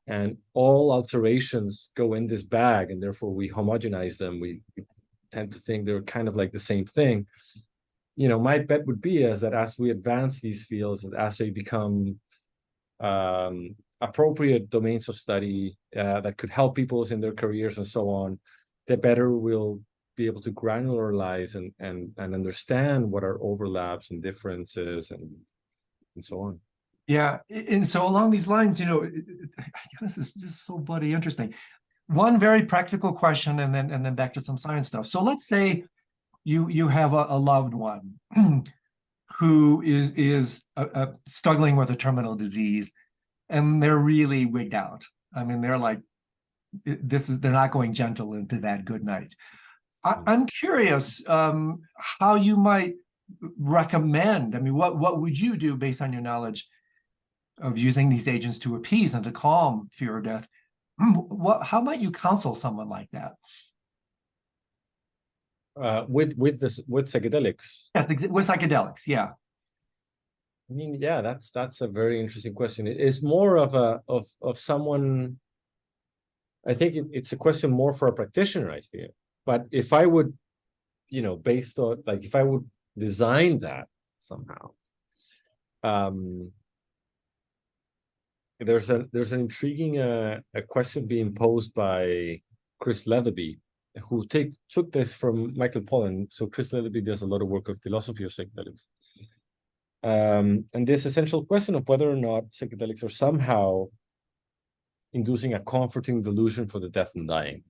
and all alterations go in this bag, and therefore we homogenize them. We tend to think they're kind of like the same thing. My bet would be is that as we advance these fields, as they become appropriate domains of study that could help people in their careers and so on, the better we'll be able to granularize and understand what are overlaps and differences and so on. Yeah, and so along these lines, this is just so bloody interesting. One very practical question, and then back to some science stuff. So let's say you have a loved one who is struggling with a terminal disease, and they're really wigged out. I mean, they're like, they're not going gentle into that good night. I'm curious how you might recommend. I mean, what would you do based on your knowledge of using these agents to appease and to calm fear of death? How might you counsel someone like that? With psychedelics? Yes, with psychedelics, yeah. I mean, yeah, that's a very interesting question. It is more of someone. I think it's a question more for a practitioner, I feel. But if I would, based on if I would design that somehow, there's an intriguing a question being posed by Chris Leatherby, who took this from Michael Pollan. So Chris Leatherby does a lot of work on philosophy of psychedelics. And this essential question of whether or not psychedelics are somehow inducing a comforting delusion for the death and dying.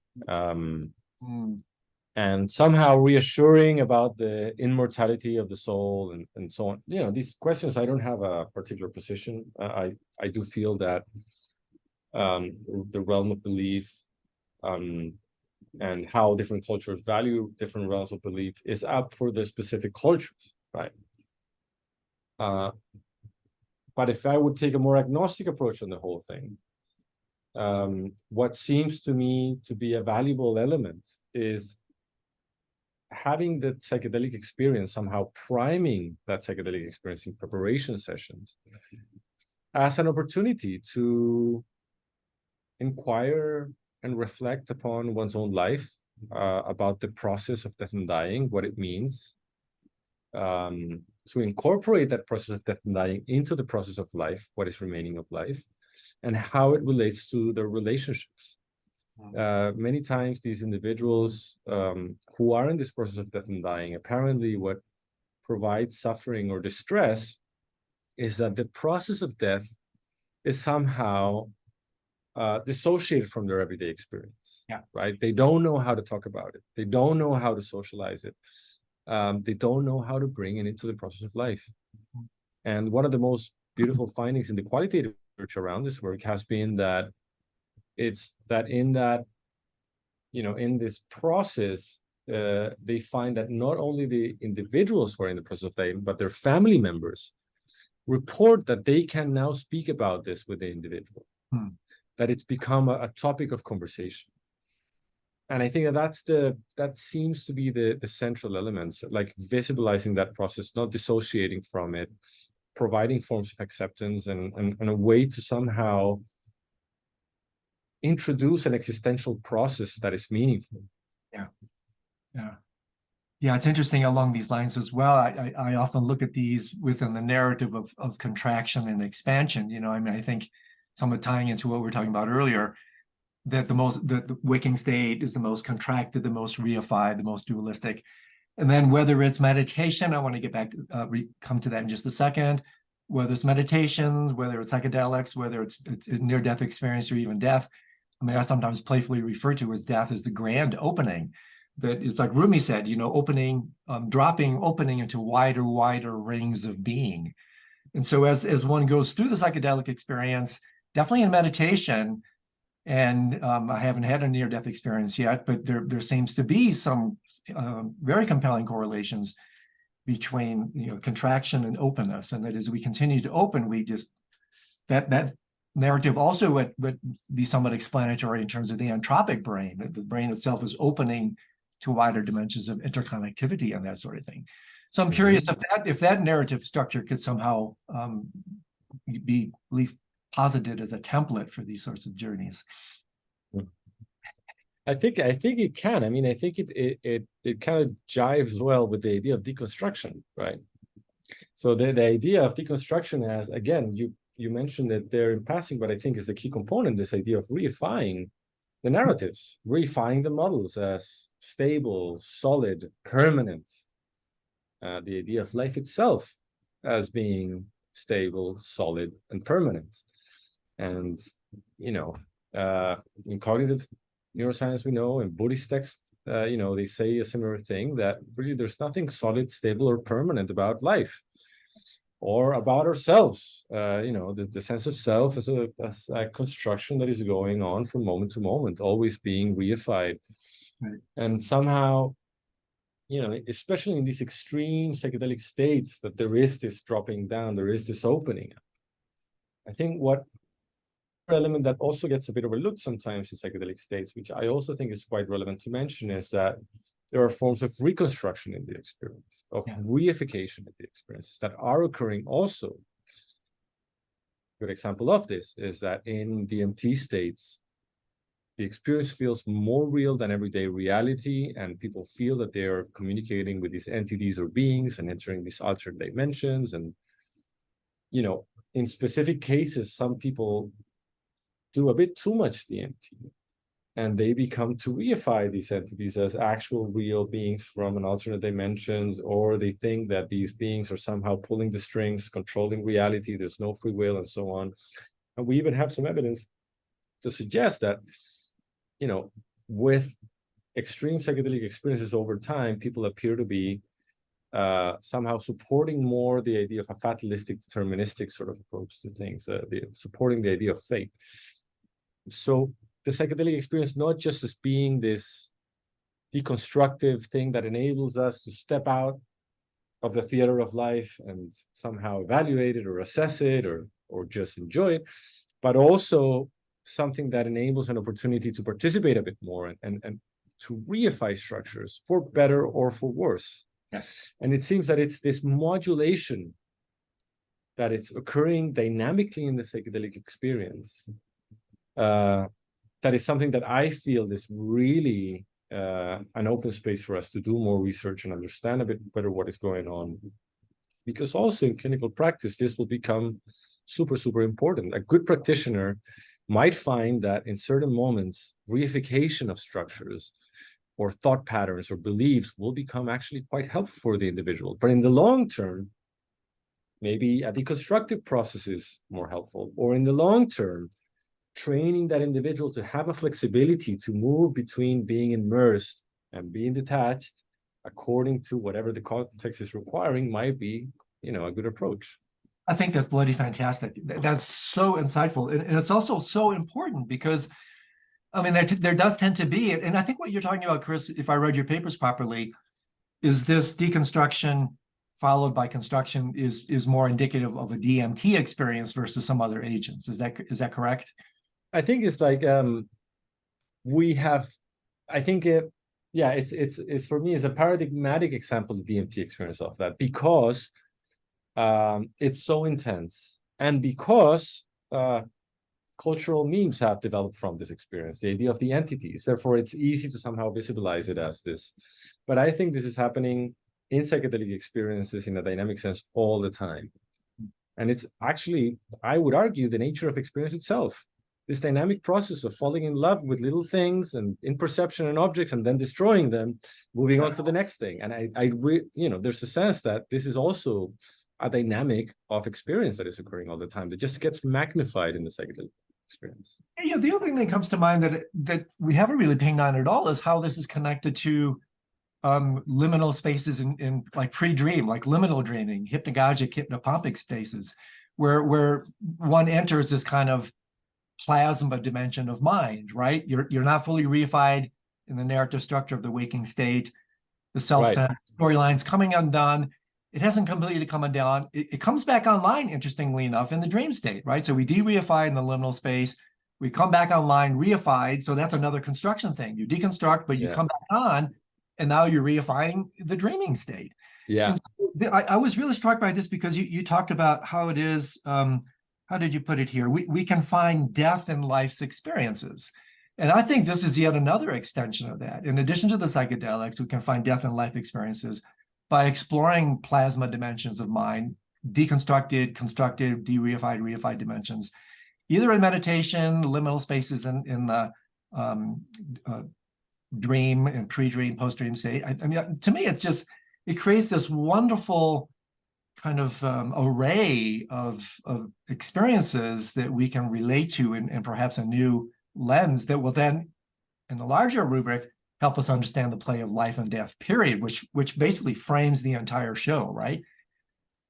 And somehow reassuring about the immortality of the soul and so on. These questions, I don't have a particular position. I do feel that the realm of belief and how different cultures value different realms of belief is up for the specific cultures, right? But if I would take a more agnostic approach on the whole thing, what seems to me to be a valuable element is having the psychedelic experience, somehow priming that psychedelic experience in preparation sessions as an opportunity to inquire and reflect upon one's own life, about the process of death and dying, what it means, to incorporate that process of death and dying into the process of life, what is remaining of life, and how it relates to their relationships. Many times these individuals who are in this process of death and dying, apparently what provides suffering or distress is that the process of death is somehow dissociated from their everyday experience. Yeah. Right? They don't know how to talk about it. They don't know how to socialize it. They don't know how to bring it into the process of life. And one of the most beautiful findings in the qualitative research around this work has been that it's that in that, in this process, they find that not only the individuals who are in the process of dying, but their family members report that they can now speak about this with the individual, that it's become a topic of conversation. And I think that seems to be the central elements, like visibilizing that process, not dissociating from it, providing forms of acceptance and a way to somehow introduce an existential process that is meaningful. Yeah, it's interesting along these lines as well. I often look at these within the narrative of contraction and expansion. I think somewhat tying into what we were talking about earlier, that the waking state is the most contracted, the most reified, the most dualistic. And then whether it's meditation, I want to get back to come to that in just a second, whether it's meditations, whether it's psychedelics, whether it's near-death experience or even death. I sometimes playfully refer to as death as the grand opening. That it's like Rumi said, opening into wider rings of being. And so as one goes through the psychedelic experience, definitely in meditation, and I haven't had a near-death experience yet, but there seems to be some very compelling correlations between contraction and openness, and that as we continue to open, we just that narrative also would be somewhat explanatory in terms of the entropic brain. The brain itself is opening to wider dimensions of interconnectivity and that sort of thing. So I'm curious if that narrative structure could somehow be at least posited as a template for these sorts of journeys. I think it can. I think it kind of jives well with the idea of deconstruction, right? So the idea of deconstruction, as again, you mentioned it there in passing, but I think is the key component, this idea of reifying the narratives, reifying the models as stable, solid, permanent. The idea of life itself as being stable, solid, and permanent. And, in cognitive neuroscience, we know, in Buddhist texts, they say a similar thing, that really there's nothing solid, stable, or permanent about life or about ourselves. The sense of self as a construction that is going on from moment to moment, always being reified. Right. And somehow, especially in these extreme psychedelic states, that there is this dropping down, there is this opening. I think what element that also gets a bit overlooked sometimes in psychedelic states, which I also think is quite relevant to mention, is that there are forms of reconstruction in the experience, of reification in the experiences that are occurring also. A good example of this is that in DMT states, the experience feels more real than everyday reality, and people feel that they are communicating with these entities or beings and entering these altered dimensions. And, in specific cases, some people do a bit too much DMT, and they become to reify these entities as actual real beings from an alternate dimensions, or they think that these beings are somehow pulling the strings, controlling reality, there's no free will, and so on. And we even have some evidence to suggest that, with extreme psychedelic experiences over time, people appear to be somehow supporting more the idea of a fatalistic, deterministic sort of approach to things, supporting the idea of fate. So the psychedelic experience, not just as being this deconstructive thing that enables us to step out of the theater of life and somehow evaluate it or assess it or just enjoy it, but also something that enables an opportunity to participate a bit more and to reify structures for better or for worse. Yeah. And it seems that it's this modulation that it's occurring dynamically in the psychedelic experience that is something that I feel is really an open space for us to do more research and understand a bit better what is going on. Because also in clinical practice, this will become super, super important. A good practitioner might find that in certain moments, reification of structures or thought patterns or beliefs will become actually quite helpful for the individual. But in the long term, maybe a deconstructive process is more helpful. Or in the long term, training that individual to have a flexibility to move between being immersed and being detached according to whatever the context is requiring might be, a good approach. I think that's bloody fantastic. That's so insightful. And it's also so important because, I mean, there does tend to be, and I think what you're talking about, Chris, if I read your papers properly, is this deconstruction followed by construction is more indicative of a DMT experience versus some other agents. Is that correct? I think it's like it's for me is a paradigmatic example of the DMT experience of that because it's so intense and because cultural memes have developed from this experience, the idea of the entities. Therefore, it's easy to somehow visualize it as this. But I think this is happening in psychedelic experiences in a dynamic sense all the time. And it's actually, I would argue, the nature of experience itself. This dynamic process of falling in love with little things and in perception and objects and then destroying them, moving on to the next thing. And there's a sense that this is also a dynamic of experience that is occurring all the time that just gets magnified in the psychedelic experience. Yeah, the other thing that comes to mind that we haven't really pinged on at all is how this is connected to liminal spaces in like pre-dream, like liminal dreaming, hypnagogic, hypnopompic spaces, where one enters this kind of plasma dimension of mind, right? You're not fully reified in the narrative structure of the waking state. The self-sense storyline's coming undone. It hasn't completely come undone. It comes back online, interestingly enough, in the dream state, right? So we de-reify in the liminal space. We come back online reified. So that's another construction thing. You deconstruct, but you come back on, and now you're reifying the dreaming state. Yeah. And so I was really struck by this because you talked about how it is, how did you put it here? We can find death in life's experiences. And I think this is yet another extension of that. In addition to the psychedelics, we can find death in life experiences by exploring plasma dimensions of mind, deconstructed, constructed, de-reified, reified dimensions, either in meditation, liminal spaces in the dream and pre-dream, post-dream state. I mean, to me, it creates this wonderful kind of array of experiences that we can relate to in perhaps a new lens that will then, in the larger rubric, help us understand the play of life and death, period, which basically frames the entire show, right?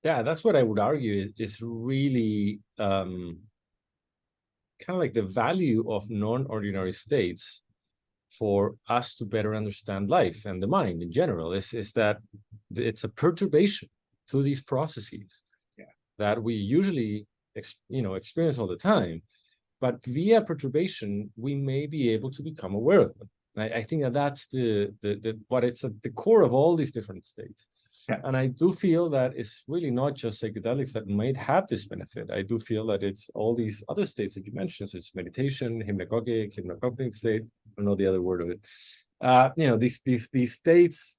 Yeah, that's what I would argue is really kind of like the value of non-ordinary states for us to better understand life and the mind in general is that it's a perturbation to these processes that we usually experience all the time, but via perturbation we may be able to become aware of them. I think that's what it's at the core of all these different states. Yeah. And I do feel that it's really not just psychedelics that might have this benefit. I do feel that it's all these other states that you mentioned, such as meditation, hypnagogic state, I don't know the other word of it. These states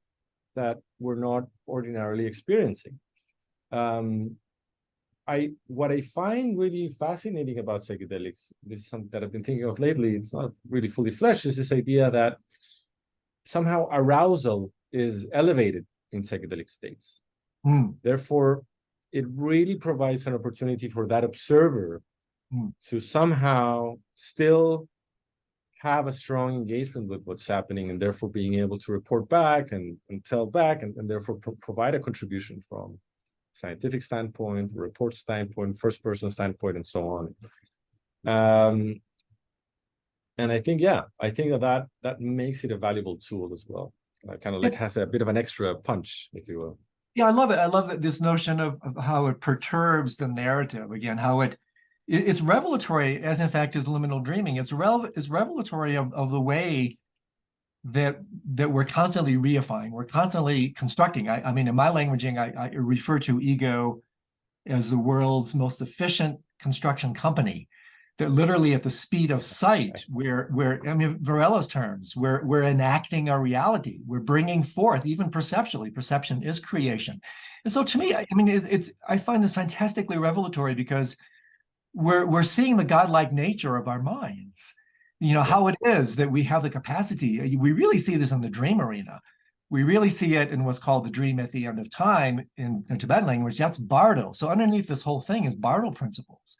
that we're not ordinarily experiencing. What I find really fascinating about psychedelics, this is something that I've been thinking of lately, it's not really fully fleshed, is this idea that somehow arousal is elevated in psychedelic states. Therefore, it really provides an opportunity for that observer to somehow still have a strong engagement with what's happening and therefore being able to report back and tell back and therefore provide a contribution from scientific standpoint, report standpoint, first person standpoint, and so on. And I think, yeah, I think that makes it a valuable tool as well. Kind of like It's has a bit of an extra punch, if you will. Yeah, I love it. I love that this notion of how it perturbs the narrative. Again, how it's revelatory, as in fact is liminal dreaming. It's revelatory of the way that we're constantly reifying, we're constantly constructing. I mean, in my languaging, I refer to ego as the world's most efficient construction company. That literally at the speed of sight, we're I mean, Varela's terms, we're enacting our reality. We're bringing forth, even perceptually. Perception is creation, and so to me, I mean, I find this fantastically revelatory because we're seeing the godlike nature of our minds. You know, Yeah. how it is that we have the capacity. We really see this in the dream arena. We really see it in what's called the dream at the end of time in Tibetan language. That's Bardo. So underneath this whole thing is Bardo principles.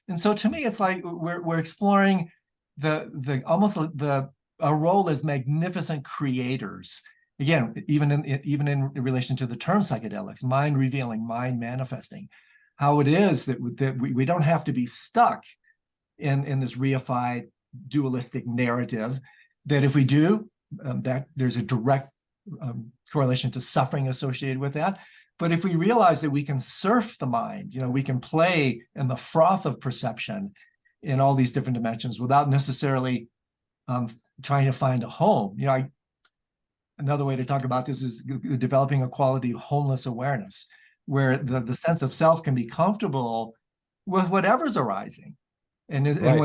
And so to me, it's like we're exploring the almost the a role as magnificent creators. Again, even in relation to the term psychedelics, mind revealing, mind manifesting, how it is that we don't have to be stuck in this reified dualistic narrative. That if we do, that there's a direct correlation to suffering associated with that. But if we realize that we can surf the mind, you know, we can play in the froth of perception in all these different dimensions without necessarily trying to find a home. You know, another way to talk about this is developing a quality of homeless awareness, where the sense of self can be comfortable with whatever's arising. And Right.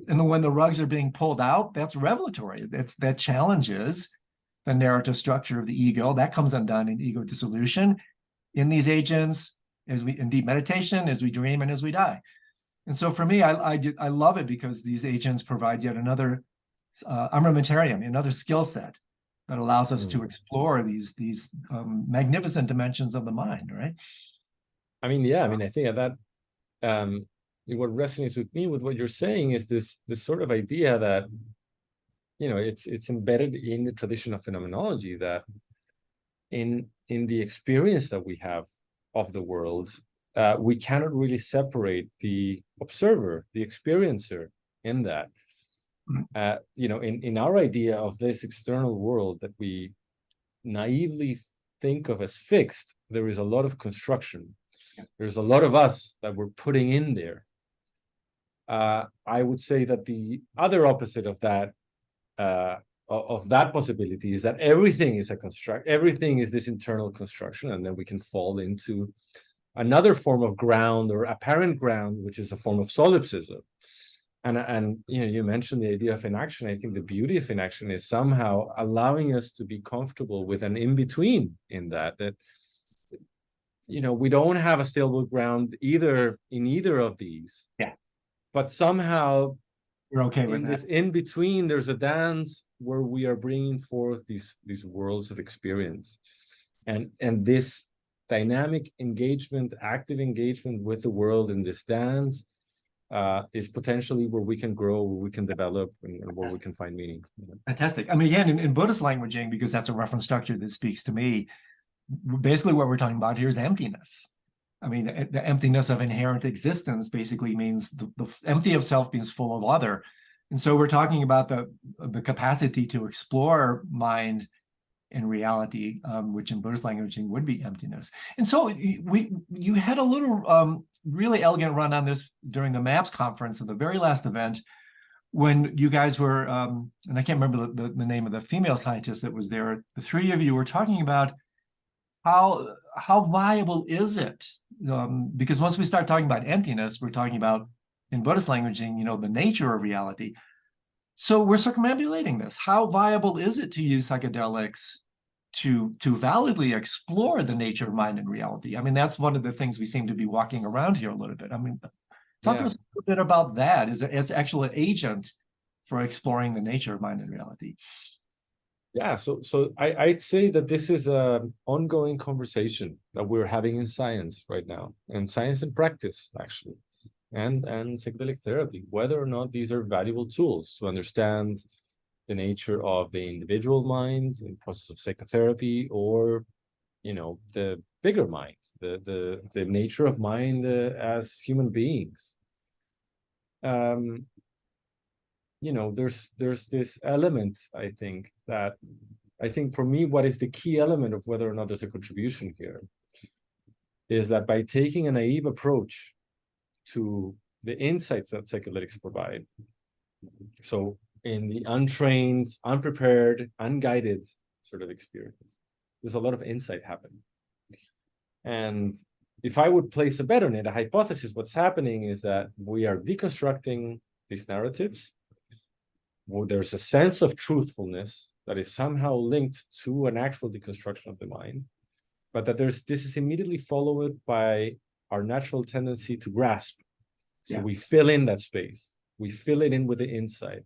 when the rugs are being pulled out, that's revelatory. That challenges the narrative structure of the ego. That comes undone in ego dissolution in these agents, as we in deep meditation, as we dream, and as we die. And so for me, I love it because these agents provide yet another armamentarium, another skill set that allows us to explore these magnificent dimensions of the mind, right? I mean, yeah, I mean, I think that what resonates with me with what you're saying is this sort of idea that, you know, it's embedded in the tradition of phenomenology that in the experience that we have of the world, we cannot really separate the observer, the experiencer in that. You know, in our idea of this external world that we naively think of as fixed, there is a lot of construction. There's a lot of us that we're putting in there. I would say that the other opposite of that possibility is that everything is everything is this internal construction, and then we can fall into another form of ground or apparent ground, which is a form of solipsism. And you know, you mentioned the idea of inaction. I think the beauty of inaction is somehow allowing us to be comfortable with an in-between in that you know, we don't have a stable ground either in either of these. Yeah. But somehow we're okay with in that. this in-between, there's a dance where we are bringing forth these worlds of experience. And this dynamic engagement, active engagement with the world in this dance is potentially where we can grow, where we can develop, and where we can find meaning. Fantastic. I mean, again, in Buddhist languaging, because that's a reference structure that speaks to me, basically what we're talking about here is emptiness. I mean, the emptiness of inherent existence basically means the empty of self means full of other. And so we're talking about the capacity to explore mind and reality, which in Buddhist languaging would be emptiness. And so you had a little really elegant run on this during the MAPS conference at the very last event, when you guys were, and I can't remember the name of the female scientist that was there. The three of you were talking about how viable is it? Because once we start talking about emptiness, we're talking about, in Buddhist languaging, you know, the nature of reality. So we're circumambulating this. How viable is it to use psychedelics to validly explore the nature of mind and reality? I mean, that's one of the things we seem to be walking around here a little bit. I mean, talk to us a little bit about that as an actual agent for exploring the nature of mind and reality. Yeah, so I'd say that this is an ongoing conversation that we're having in science right now, and science and practice, actually, and psychedelic therapy, whether or not these are valuable tools to understand the nature of the individual mind in process of psychotherapy, or, you know, the bigger mind, the nature of mind as human beings. there's this element, I think for me, what is the key element of whether or not there's a contribution here is that by taking a naive approach to the insights that psychedelics provide, so in the untrained, unprepared, unguided sort of experience, there's a lot of insight happening. And if I would place a bet on it, a hypothesis, what's happening is that we are deconstructing these narratives. Well, there's a sense of truthfulness that is somehow linked to an actual deconstruction of the mind, but that this is immediately followed by our natural tendency to grasp. So we fill in that space. We fill it in with the insight.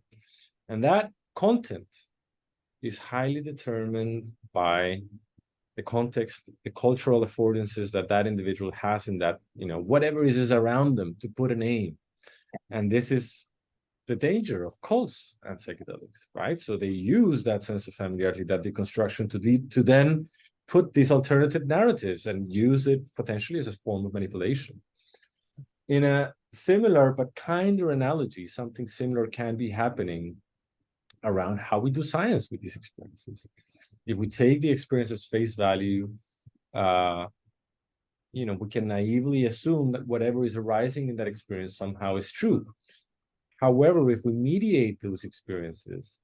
And that content is highly determined by the context, the cultural affordances that individual has in that, whatever is around them, to put a name. And this is the danger of cults and psychedelics, right? So they use that sense of familiarity, that deconstruction, to then put these alternative narratives and use it potentially as a form of manipulation. In a similar but kinder analogy, something similar can be happening around how we do science with these experiences. If we take the experiences face value, we can naively assume that whatever is arising in that experience somehow is true. However, if we mediate those experiences,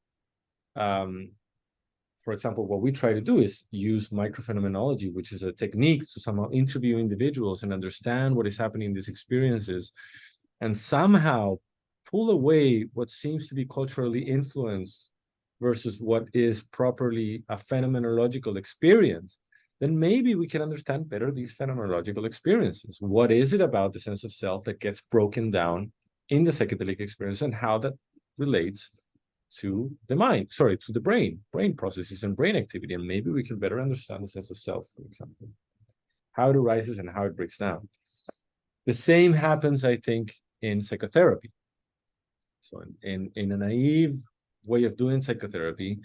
for example, what we try to do is use microphenomenology, which is a technique to somehow interview individuals and understand what is happening in these experiences, and somehow pull away what seems to be culturally influenced versus what is properly a phenomenological experience, then maybe we can understand better these phenomenological experiences. What is it about the sense of self that gets broken down in the psychedelic experience, and how that relates to the mind, to the brain processes and brain activity. And maybe we can better understand the sense of self, for example, how it arises and how it breaks down. The same happens, I think, in psychotherapy. So in a naive way of doing psychotherapy,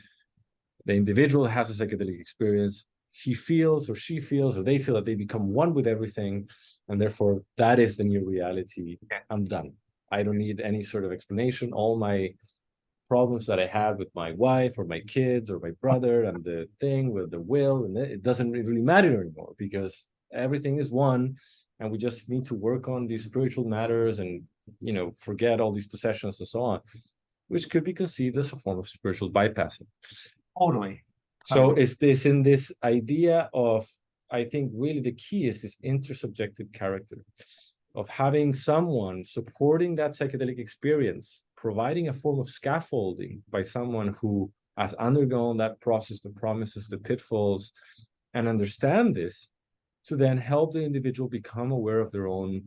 the individual has a psychedelic experience. He feels, or she feels, or they feel that they become one with everything, and therefore that is the new reality. I'm done. I don't need any sort of explanation. All my problems that I had with my wife or my kids or my brother and the thing with the will, and it doesn't really matter anymore, because everything is one, and we just need to work on these spiritual matters and forget all these possessions and so on, which could be conceived as a form of spiritual bypassing. Totally. So is this in this idea of, I think really the key is this intersubjective character of having someone supporting that psychedelic experience, providing a form of scaffolding by someone who has undergone that process, the promises, the pitfalls, and understand this, to then help the individual become aware of their own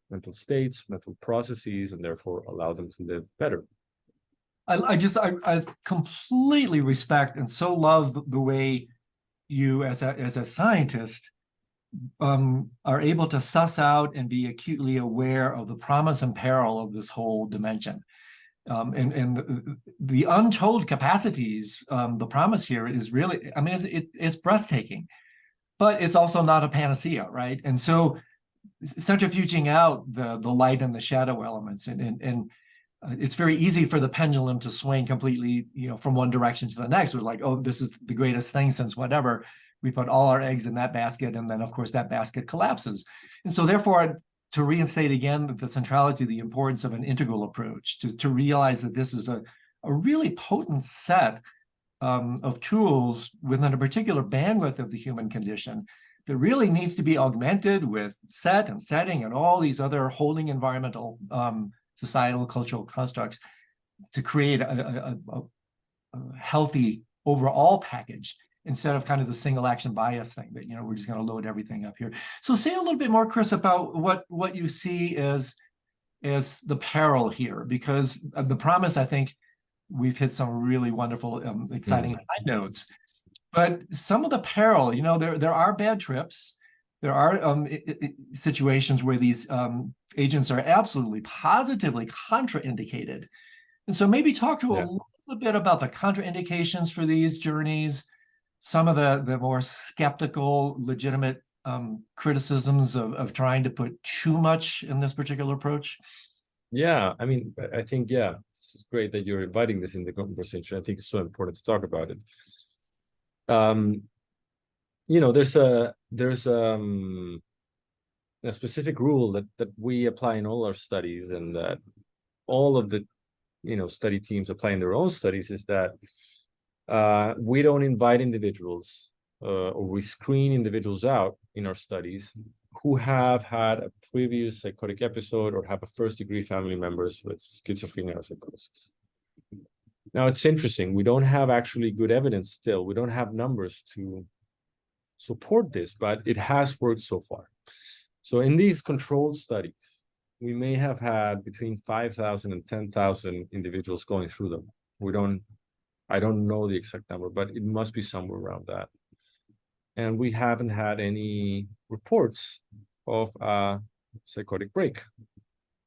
mental states, mental processes, and therefore allow them to live better. I completely respect and so love the way you, as a scientist, are able to suss out and be acutely aware of the promise and peril of this whole dimension. And the untold capacities, the promise here is really, it's breathtaking, but it's also not a panacea, right? And so centrifuging out the light and the shadow elements, and it's very easy for the pendulum to swing completely, from one direction to the next. We're like, oh, this is the greatest thing since whatever. We put all our eggs in that basket, and then, of course, that basket collapses. And so, therefore, to reinstate again the centrality, the importance of an integral approach, to realize that this is a really potent set of tools within a particular bandwidth of the human condition that really needs to be augmented with set and setting and all these other holding environmental, societal, cultural constructs to create a healthy overall package, instead of kind of the single action bias thing that, we're just going to load everything up here. So say a little bit more, Chris, about what you see as the peril here, because the promise, I think we've hit some really wonderful, exciting high notes. But some of the peril, there are bad trips. There are situations where these agents are absolutely positively contraindicated. And so maybe talk to a little bit about the contraindications for these journeys, some of the more skeptical, legitimate criticisms of trying to put too much in this particular approach. Yeah, I think, It's great that you're inviting this in the conversation. I think it's so important to talk about it. There's a specific rule that we apply in all our studies, and that all of the study teams apply in their own studies, is that we don't invite individuals or we screen individuals out in our studies who have had a previous psychotic episode or have a first-degree family members with schizophrenia or psychosis. Now, it's interesting. We don't have actually good evidence still. We don't have numbers to support this, but it has worked so far. So in these controlled studies, we may have had between 5,000 and 10,000 individuals going through them. I don't know the exact number, but it must be somewhere around that. And we haven't had any reports of a psychotic break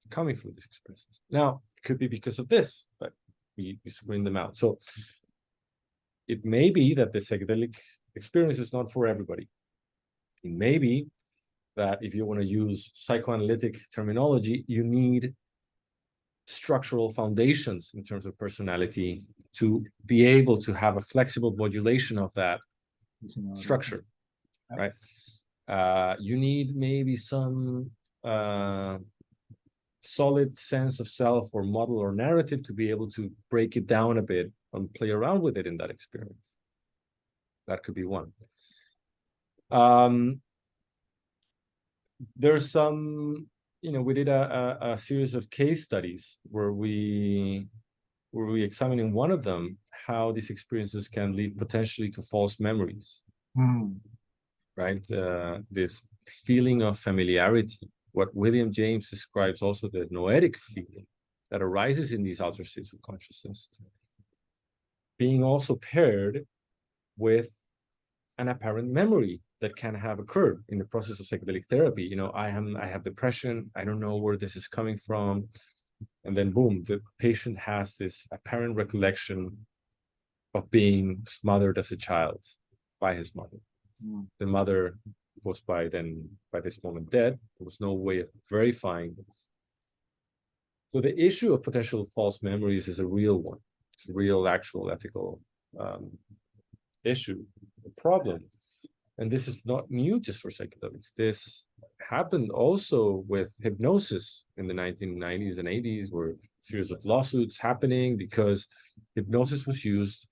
coming from these experiences. Now, it could be because of this, but we screen them out. So it may be that the psychedelic experience is not for everybody. It may be that if you want to use psychoanalytic terminology, you need structural foundations in terms of personality to be able to have a flexible modulation of that structure, right? You need maybe some solid sense of self or model or narrative to be able to break it down a bit and play around with it in that experience. That could be one. There's some, we did a series of case studies where we examined in one of them how these experiences can lead potentially to false memories, right? This feeling of familiarity, what William James describes also the noetic feeling that arises in these altered states of consciousness, being also paired with an apparent memory that can have occurred in the process of psychedelic therapy. I have depression. I don't know where this is coming from. And then boom, the patient has this apparent recollection of being smothered as a child by his mother. The mother was by this moment dead. There was no way of verifying this. So the issue of potential false memories is a real one. It's a real, actual ethical issue, a problem. And this is not new just for psychedelics. This happened also with hypnosis in the 1990s and 80s, where a series of lawsuits happening because hypnosis was used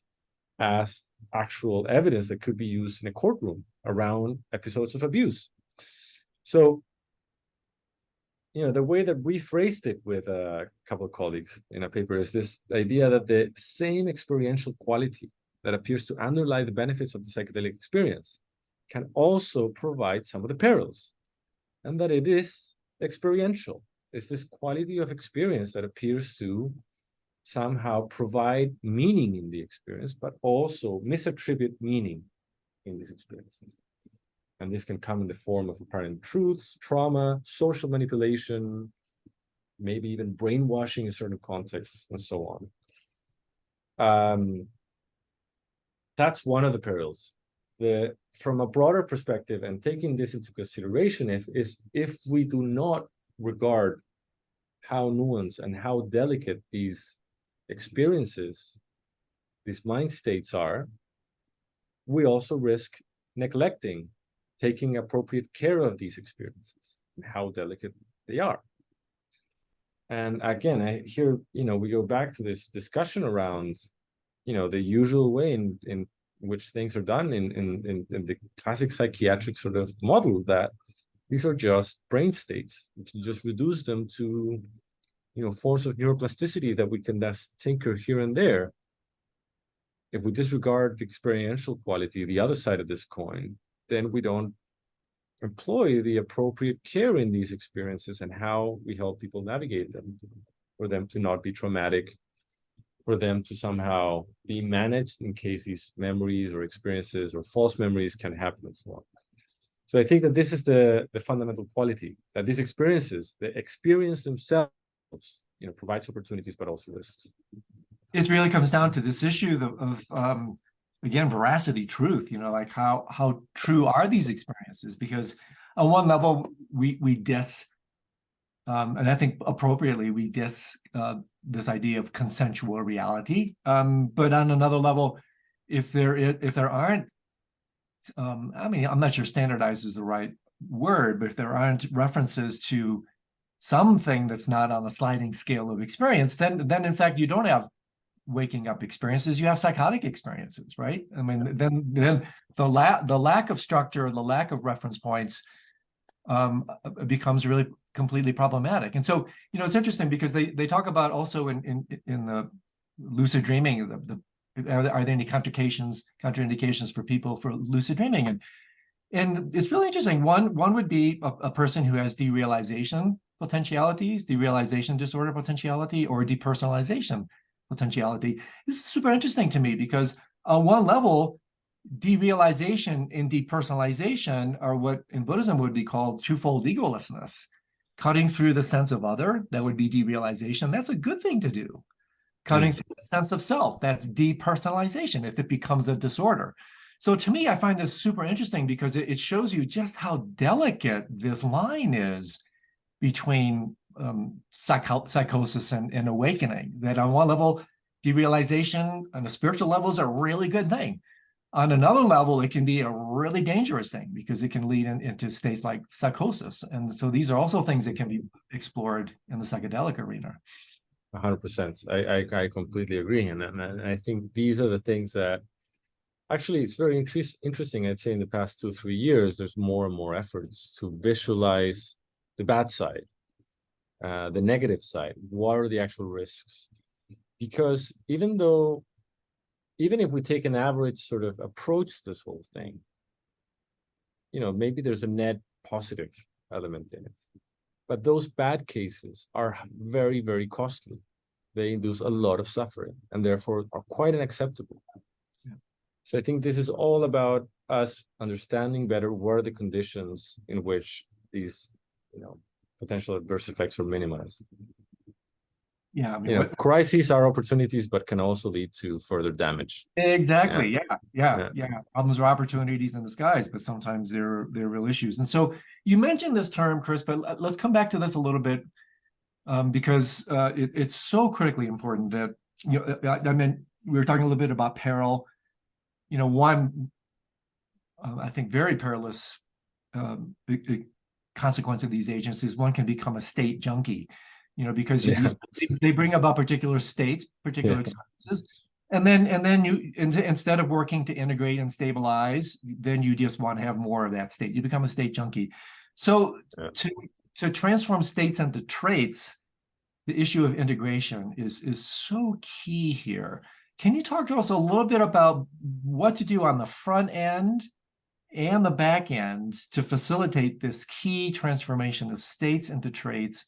as actual evidence that could be used in a courtroom around episodes of abuse. So, the way that we phrased it with a couple of colleagues in a paper is this idea that the same experiential quality that appears to underlie the benefits of the psychedelic experience can also provide some of the perils, and that it is experiential. It's this quality of experience that appears to somehow provide meaning in the experience, but also misattribute meaning in these experiences. And this can come in the form of apparent truths, trauma, social manipulation, maybe even brainwashing in certain contexts, and so on. That's one of the perils. From a broader perspective, and taking this into consideration, if we do not regard how nuanced and how delicate these experiences, these mind states are, we also risk neglecting taking appropriate care of these experiences and how delicate they are. And again, we go back to this discussion around, the usual way in which things are done in the classic psychiatric sort of model, that these are just brain states. We can just reduce them to, forms of neuroplasticity that we can just tinker here and there. If we disregard the experiential quality, the other side of this coin, then we don't employ the appropriate care in these experiences and how we help people navigate them, for them to not be traumatic, for them to somehow be managed in case these memories or experiences or false memories can happen and so on. So I think that this is the fundamental quality, that these experiences, the experience themselves, provides opportunities, but also risks. It really comes down to this issue of again, veracity, truth, like how true are these experiences? Because on one level, we and I think appropriately we diss this idea of consensual reality. But on another level, if there aren't, I mean, I'm not sure standardized is the right word, but if there aren't references to something that's not on the sliding scale of experience, then in fact you don't have waking up experiences, you have psychotic experiences, right? I mean, then the lack of structure, the lack of reference points becomes really completely problematic. And so, it's interesting because they talk about also in the lucid dreaming, are there any contraindications for people for lucid dreaming? And it's really interesting. One would be a person who has derealization potentialities, derealization disorder potentiality, or depersonalization potentiality. This is super interesting to me because on one level, derealization and depersonalization are what in Buddhism would be called twofold egolessness. Cutting through the sense of other, that would be derealization. That's a good thing to do. Cutting through the sense of self, that's depersonalization if it becomes a disorder. So to me, I find this super interesting because it shows you just how delicate this line is between psychosis and awakening. That on one level, derealization on a spiritual level is a really good thing. On another level, it can be a really dangerous thing because it can lead into states like psychosis. And so these are also things that can be explored in the psychedelic arena. 100%. I completely agree. And I think these are the things that actually it's very interesting. I'd say in the past 2-3 years, there's more and more efforts to visualize the bad side, the negative side. What are the actual risks? Because even if we take an average sort of approach to this whole thing, maybe there's a net positive element in it. But those bad cases are very, very costly. They induce a lot of suffering and therefore are quite unacceptable. Yeah. So I think this is all about us understanding better what are the conditions in which these, potential adverse effects are minimized. Yeah, I mean, crises are opportunities, but can also lead to further damage. Exactly. Yeah. Problems are opportunities in disguise, but sometimes they're real issues. And so you mentioned this term, Chris, but let's come back to this a little bit because it's so critically important that I mean, we were talking a little bit about peril. One I think very perilous consequence of these agents is one can become a state junkie. Because they bring about particular states, particular experiences, and then you instead of working to integrate and stabilize, then you just want to have more of that state. You become a state junkie. So to transform states into traits, the issue of integration is so key here. Can you talk to us a little bit about what to do on the front end and the back end to facilitate this key transformation of states into traits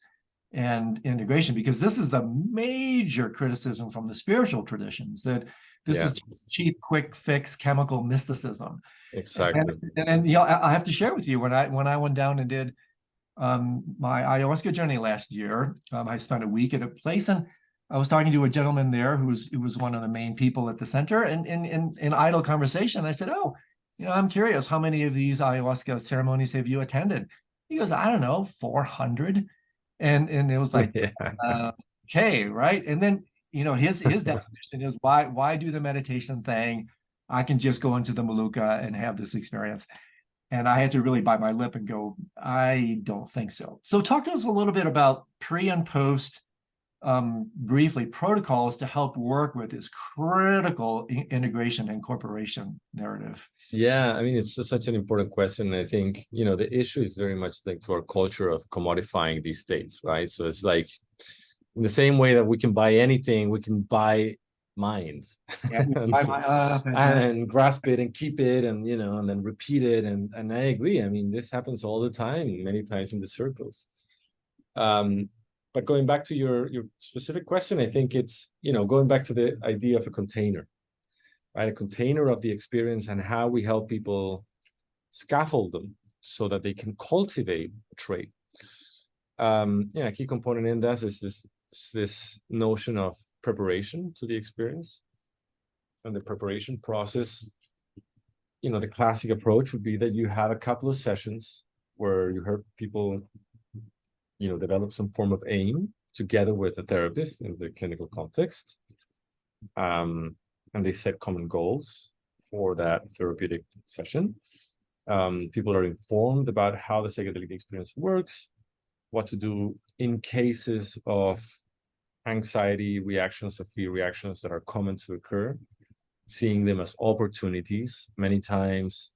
and integration? Because this is the major criticism from the spiritual traditions, that this is just cheap, quick fix chemical mysticism. Exactly. And I have to share with you, when I went down and did my ayahuasca journey last year, I spent a week at a place, and I was talking to a gentleman there who was one of the main people at the center, and in idle conversation, I said, "Oh, I'm curious, how many of these ayahuasca ceremonies have you attended?" He goes, "I don't know, 400." And it was like, okay, right? And then his definition is why do the meditation thing? I can just go into the Maluka and have this experience. And I had to really bite my lip and go, I don't think so. So talk to us a little bit about pre and post, briefly, protocols to help work with this critical integration and incorporation narrative. Yeah, I mean, it's just such an important question. I think, the issue is very much linked to our culture of commodifying these states, right? So it's like, in the same way that we can buy anything, we can buy mind and grasp it and keep it and, and then repeat it. And I agree. I mean, this happens all the time, many times in the circles. But going back to your specific question, I think it's, going back to the idea of a container, right? A container of the experience and how we help people scaffold them so that they can cultivate a trait. A key component in that is this notion of preparation to the experience. And the preparation process, the classic approach would be that you have a couple of sessions where you help people develop some form of aim together with a therapist in the clinical context. And they set common goals for that therapeutic session. People are informed about how the psychedelic experience works, what to do in cases of anxiety reactions or fear reactions that are common to occur, seeing them as opportunities. Many times,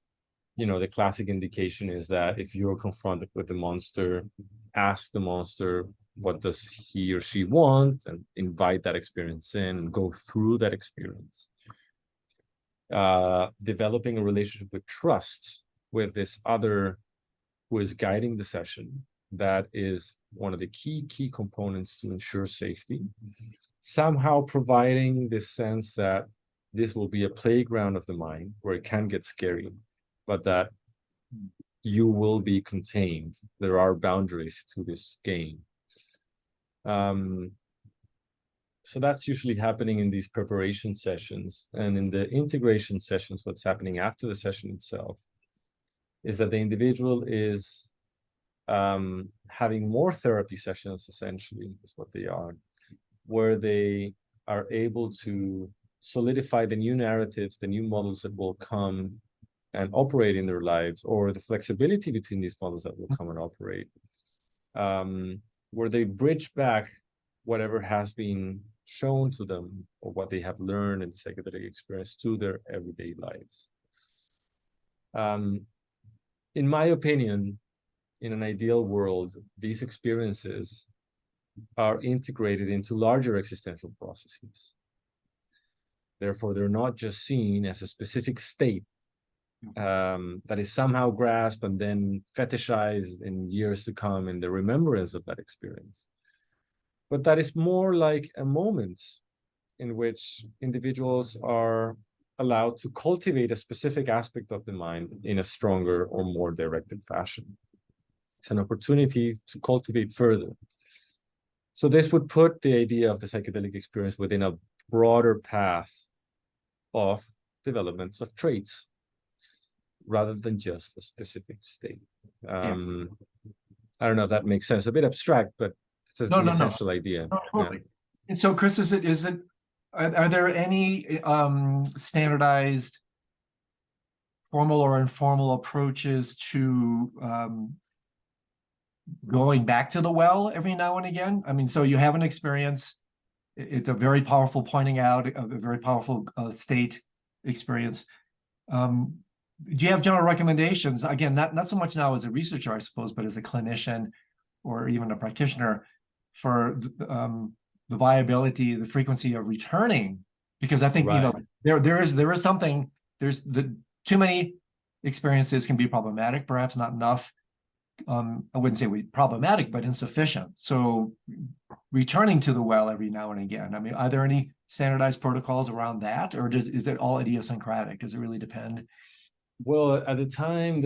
the classic indication is that if you're confronted with the monster, ask the monster, what does he or she want, and invite that experience in and go through that experience. Developing a relationship with trust with this other who is guiding the session. That is one of the key components to ensure safety. Somehow providing this sense that this will be a playground of the mind where it can get scary, but that you will be contained. There are boundaries to this game. So that's usually happening in these preparation sessions. And in the integration sessions, what's happening after the session itself is that the individual is having more therapy sessions, essentially, is what they are, where they are able to solidify the new narratives, the new models that will come and operate in their lives, or the flexibility between these models that will come and operate, where they bridge back whatever has been shown to them or what they have learned in the psychedelic experience to their everyday lives. In my opinion, in an ideal world, these experiences are integrated into larger existential processes. Therefore, they're not just seen as a specific state that is somehow grasped and then fetishized in years to come in the remembrance of that experience. But that is more like a moment in which individuals are allowed to cultivate a specific aspect of the mind in a stronger or more directed fashion. It's an opportunity to cultivate further. So this would put the idea of the psychedelic experience within a broader path of developments of traits, rather than just a specific state. I don't know if that makes sense. A bit abstract, but it's the essential idea. No, totally. And so, Chris, are there any standardized formal or informal approaches to going back to the well every now and again? I mean, so you have an experience, it's a very powerful pointing out, a very powerful state experience. Do you have general recommendations? Again, not so much now as a researcher, I suppose, but as a clinician or even a practitioner for the viability, the frequency of returning, because I think there is something. There's too many experiences can be problematic, perhaps not enough. I wouldn't say problematic, but insufficient. So returning to the well every now and again. I mean, are there any standardized protocols around that, or is it all idiosyncratic? Does it really depend? Well, at the time,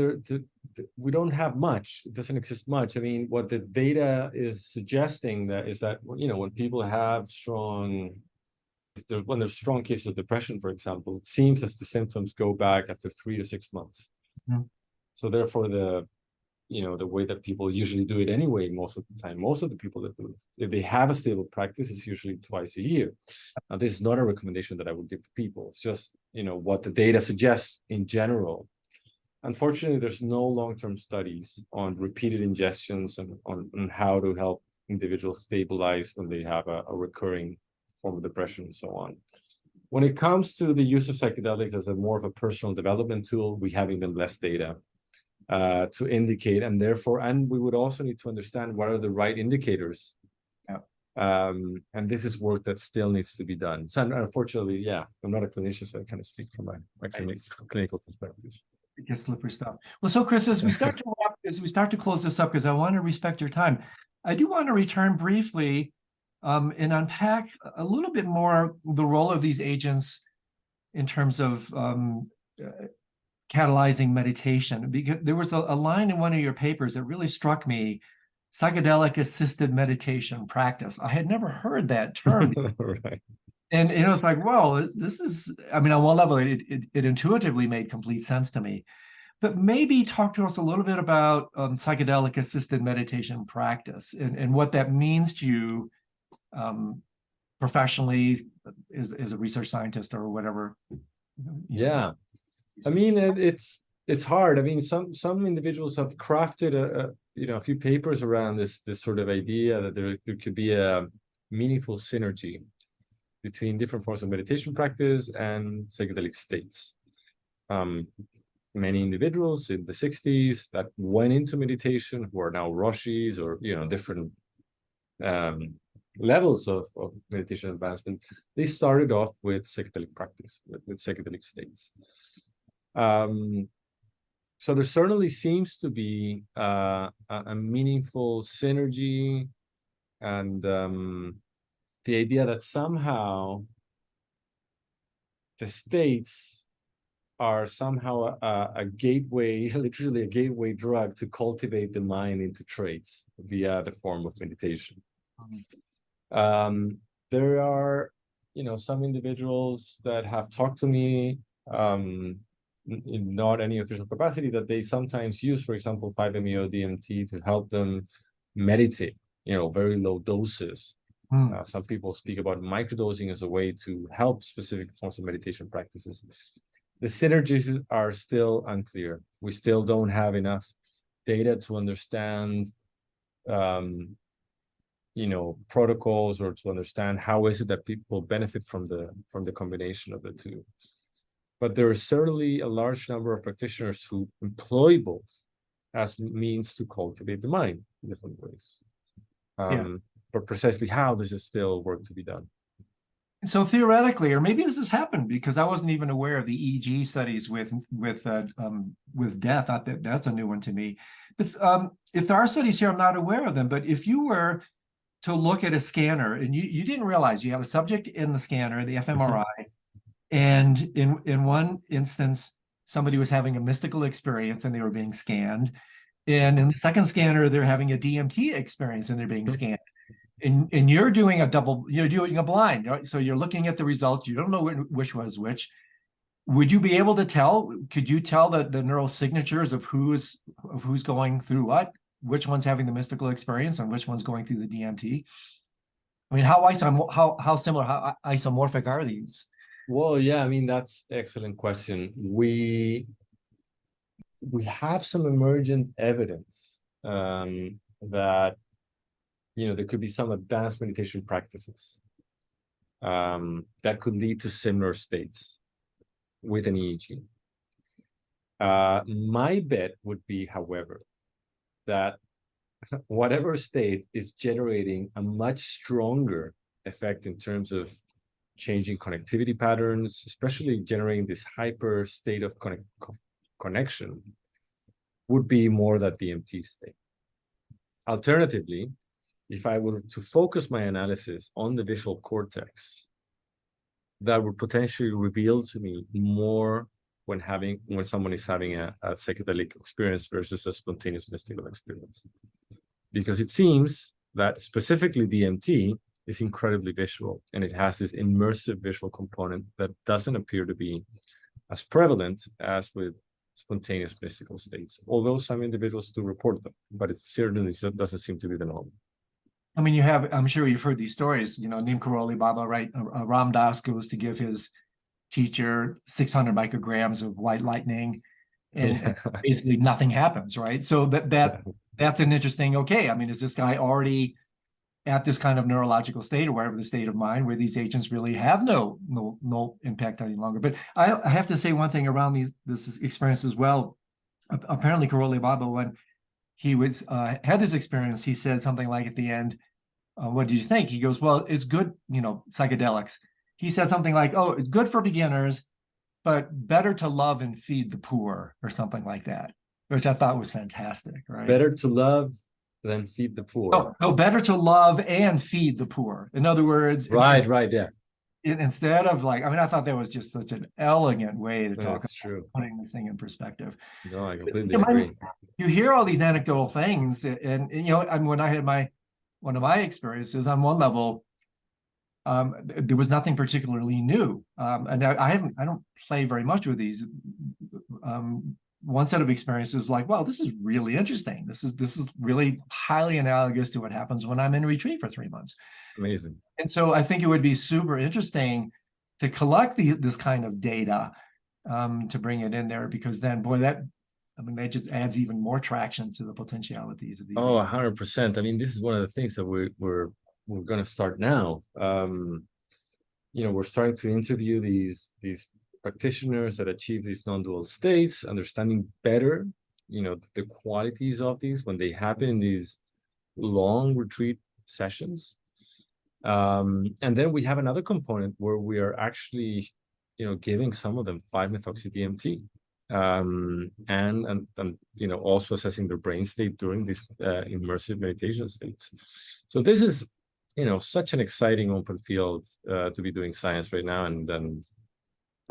we don't have much. It doesn't exist much. I mean, what the data is suggesting is that when people have when there's strong cases of depression, for example, it seems as the symptoms go back after 3 to 6 months. Mm-hmm. So therefore, the way that people usually do it anyway, most of the time, most of the people that do it, if they have a stable practice, it's usually twice a year. Now, this is not a recommendation that I would give to people. It's just, what the data suggests in general. Unfortunately, there's no long-term studies on repeated ingestions and on how to help individuals stabilize when they have a recurring form of depression and so on. When it comes to the use of psychedelics as more of a personal development tool, we have even less data to indicate, and we would also need to understand what are the right indicators. And this is work that still needs to be done. So unfortunately, I'm not a clinician, so I kind of speak from my clinical perspective. It gets slippery stuff. Well, so Chris, as we start to close this up, because I want to respect your time, I do want to return briefly and unpack a little bit more the role of these agents in terms of catalyzing meditation, because there was a line in one of your papers that really struck me: psychedelic assisted meditation practice. I had never heard that term. Right. And it was like, well, this is, I mean, on one level, it intuitively made complete sense to me. but maybe talk to us a little bit about psychedelic assisted meditation practice and what that means to you professionally as a research scientist or whatever. Yeah, I mean, it's hard. I mean, some individuals have crafted a few papers around this sort of idea that there could be a meaningful synergy between different forms of meditation practice and psychedelic states. Many individuals in the 60s that went into meditation, who are now Roshis or different levels of meditation advancement, they started off with psychedelic practice, with psychedelic states. So there certainly seems to be a meaningful synergy, and the idea that somehow the states are somehow a gateway, literally a gateway drug to cultivate the mind into traits via the form of meditation. There are, some individuals that have talked to me in not any official capacity that they sometimes use, for example, 5-MeO DMT to help them meditate, very low doses. Some people speak about microdosing as a way to help specific forms of meditation practices. The synergies are still unclear. We still don't have enough data to understand, protocols, or to understand how is it that people benefit from the combination of the two. But there is certainly a large number of practitioners who employ both as means to cultivate the mind in different ways. But precisely how, this is still work to be done. So theoretically, or maybe this has happened because I wasn't even aware of the EEG studies with death. I thought that's a new one to me. But if there are studies here, I'm not aware of them. But if you were to look at a scanner and you didn't realize you have a subject in the scanner, the fMRI, and in one instance, somebody was having a mystical experience and they were being scanned. And in the second scanner, they're having a DMT experience and they're being scanned. And you're doing you're doing a blind, right? So you're looking at the results. You don't know which was which. Would you be able to tell? Could you tell the neural signatures of who's going through what? Which one's having the mystical experience and which one's going through the DMT? I mean, how similar, how isomorphic are these? Well, yeah, I mean, that's an excellent question. We have some emergent evidence that there could be some advanced meditation practices that could lead to similar states with an EEG. My bet would be, however, that whatever state is generating a much stronger effect in terms of changing connectivity patterns, especially generating this hyper state of connection, would be more that DMT state. Alternatively, if I were to focus my analysis on the visual cortex, that would potentially reveal to me more when someone is having a psychedelic experience versus a spontaneous mystical experience. Because it seems that specifically DMT is incredibly visual, and it has this immersive visual component that doesn't appear to be as prevalent as with spontaneous mystical states, although some individuals do report them, but it certainly doesn't seem to be the norm. I mean, I'm sure you've heard these stories, Neem Karoli Baba, right? Ram Dass goes to give his teacher 600 micrograms of white lightning, and basically nothing happens, right? So that's an interesting, okay, I mean, is this guy already at this kind of neurological state, or whatever the state of mind, where these agents really have no impact any longer? But I have to say one thing around this experience as well. Apparently, Karoli Baba, when he had this experience, he said something like at the end, what did you think? He goes, well, it's good, psychedelics. He said something like, oh, it's good for beginners, but better to love and feed the poor, or something like that, which I thought was fantastic, right? Better to love than feed the poor. Oh, better to love and feed the poor. In other words, right, yeah. Instead of I thought that was just such an elegant way to talk about true. Putting this thing in perspective. No, I completely agree. You hear all these anecdotal things, and when I had one of my experiences, on one level, there was nothing particularly new, and I don't play very much with these, one set of experiences like, well, this is really interesting. This is really highly analogous to what happens when I'm in retreat for 3 months. Amazing. And so I think it would be super interesting to collect this kind of data, to bring it in there, because then, boy, that just adds even more traction to the potentialities of these. Oh, 100%. I mean, this is one of the things that we're going to start now. We're starting to interview these practitioners that achieve these non-dual states, understanding better, the qualities of these when they happen in these long retreat sessions. And then we have another component where we are actually, giving some of them 5-methoxy-DMT, and also assessing their brain state during these immersive meditation states. So this is, such an exciting open field to be doing science right now, and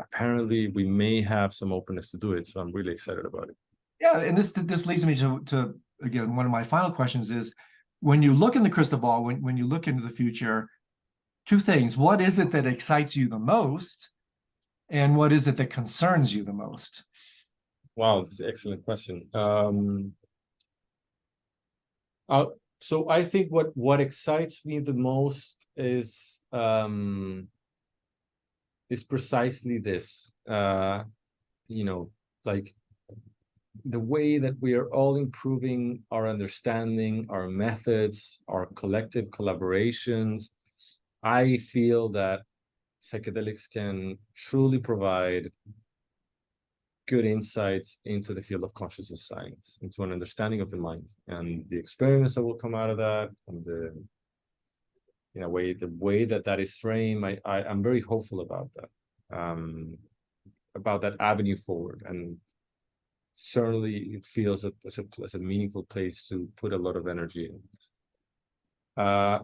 apparently we may have some openness to do it. So I'm really excited about it. Yeah, and this leads me to again, one of my final questions is, when you look in the crystal ball, when you look into the future, two things: what is it that excites you the most, and what is it that concerns you the most? Wow, that's an excellent question. So I think what excites me the most is precisely this, like the way that we are all improving our understanding, our methods, our collective collaborations. I feel that psychedelics can truly provide good insights into the field of consciousness science, into an understanding of the mind and the experiments that will come out of that, and the way that is framed. I'm very hopeful about that avenue forward, and certainly it feels as a meaningful place to put a lot of energy in.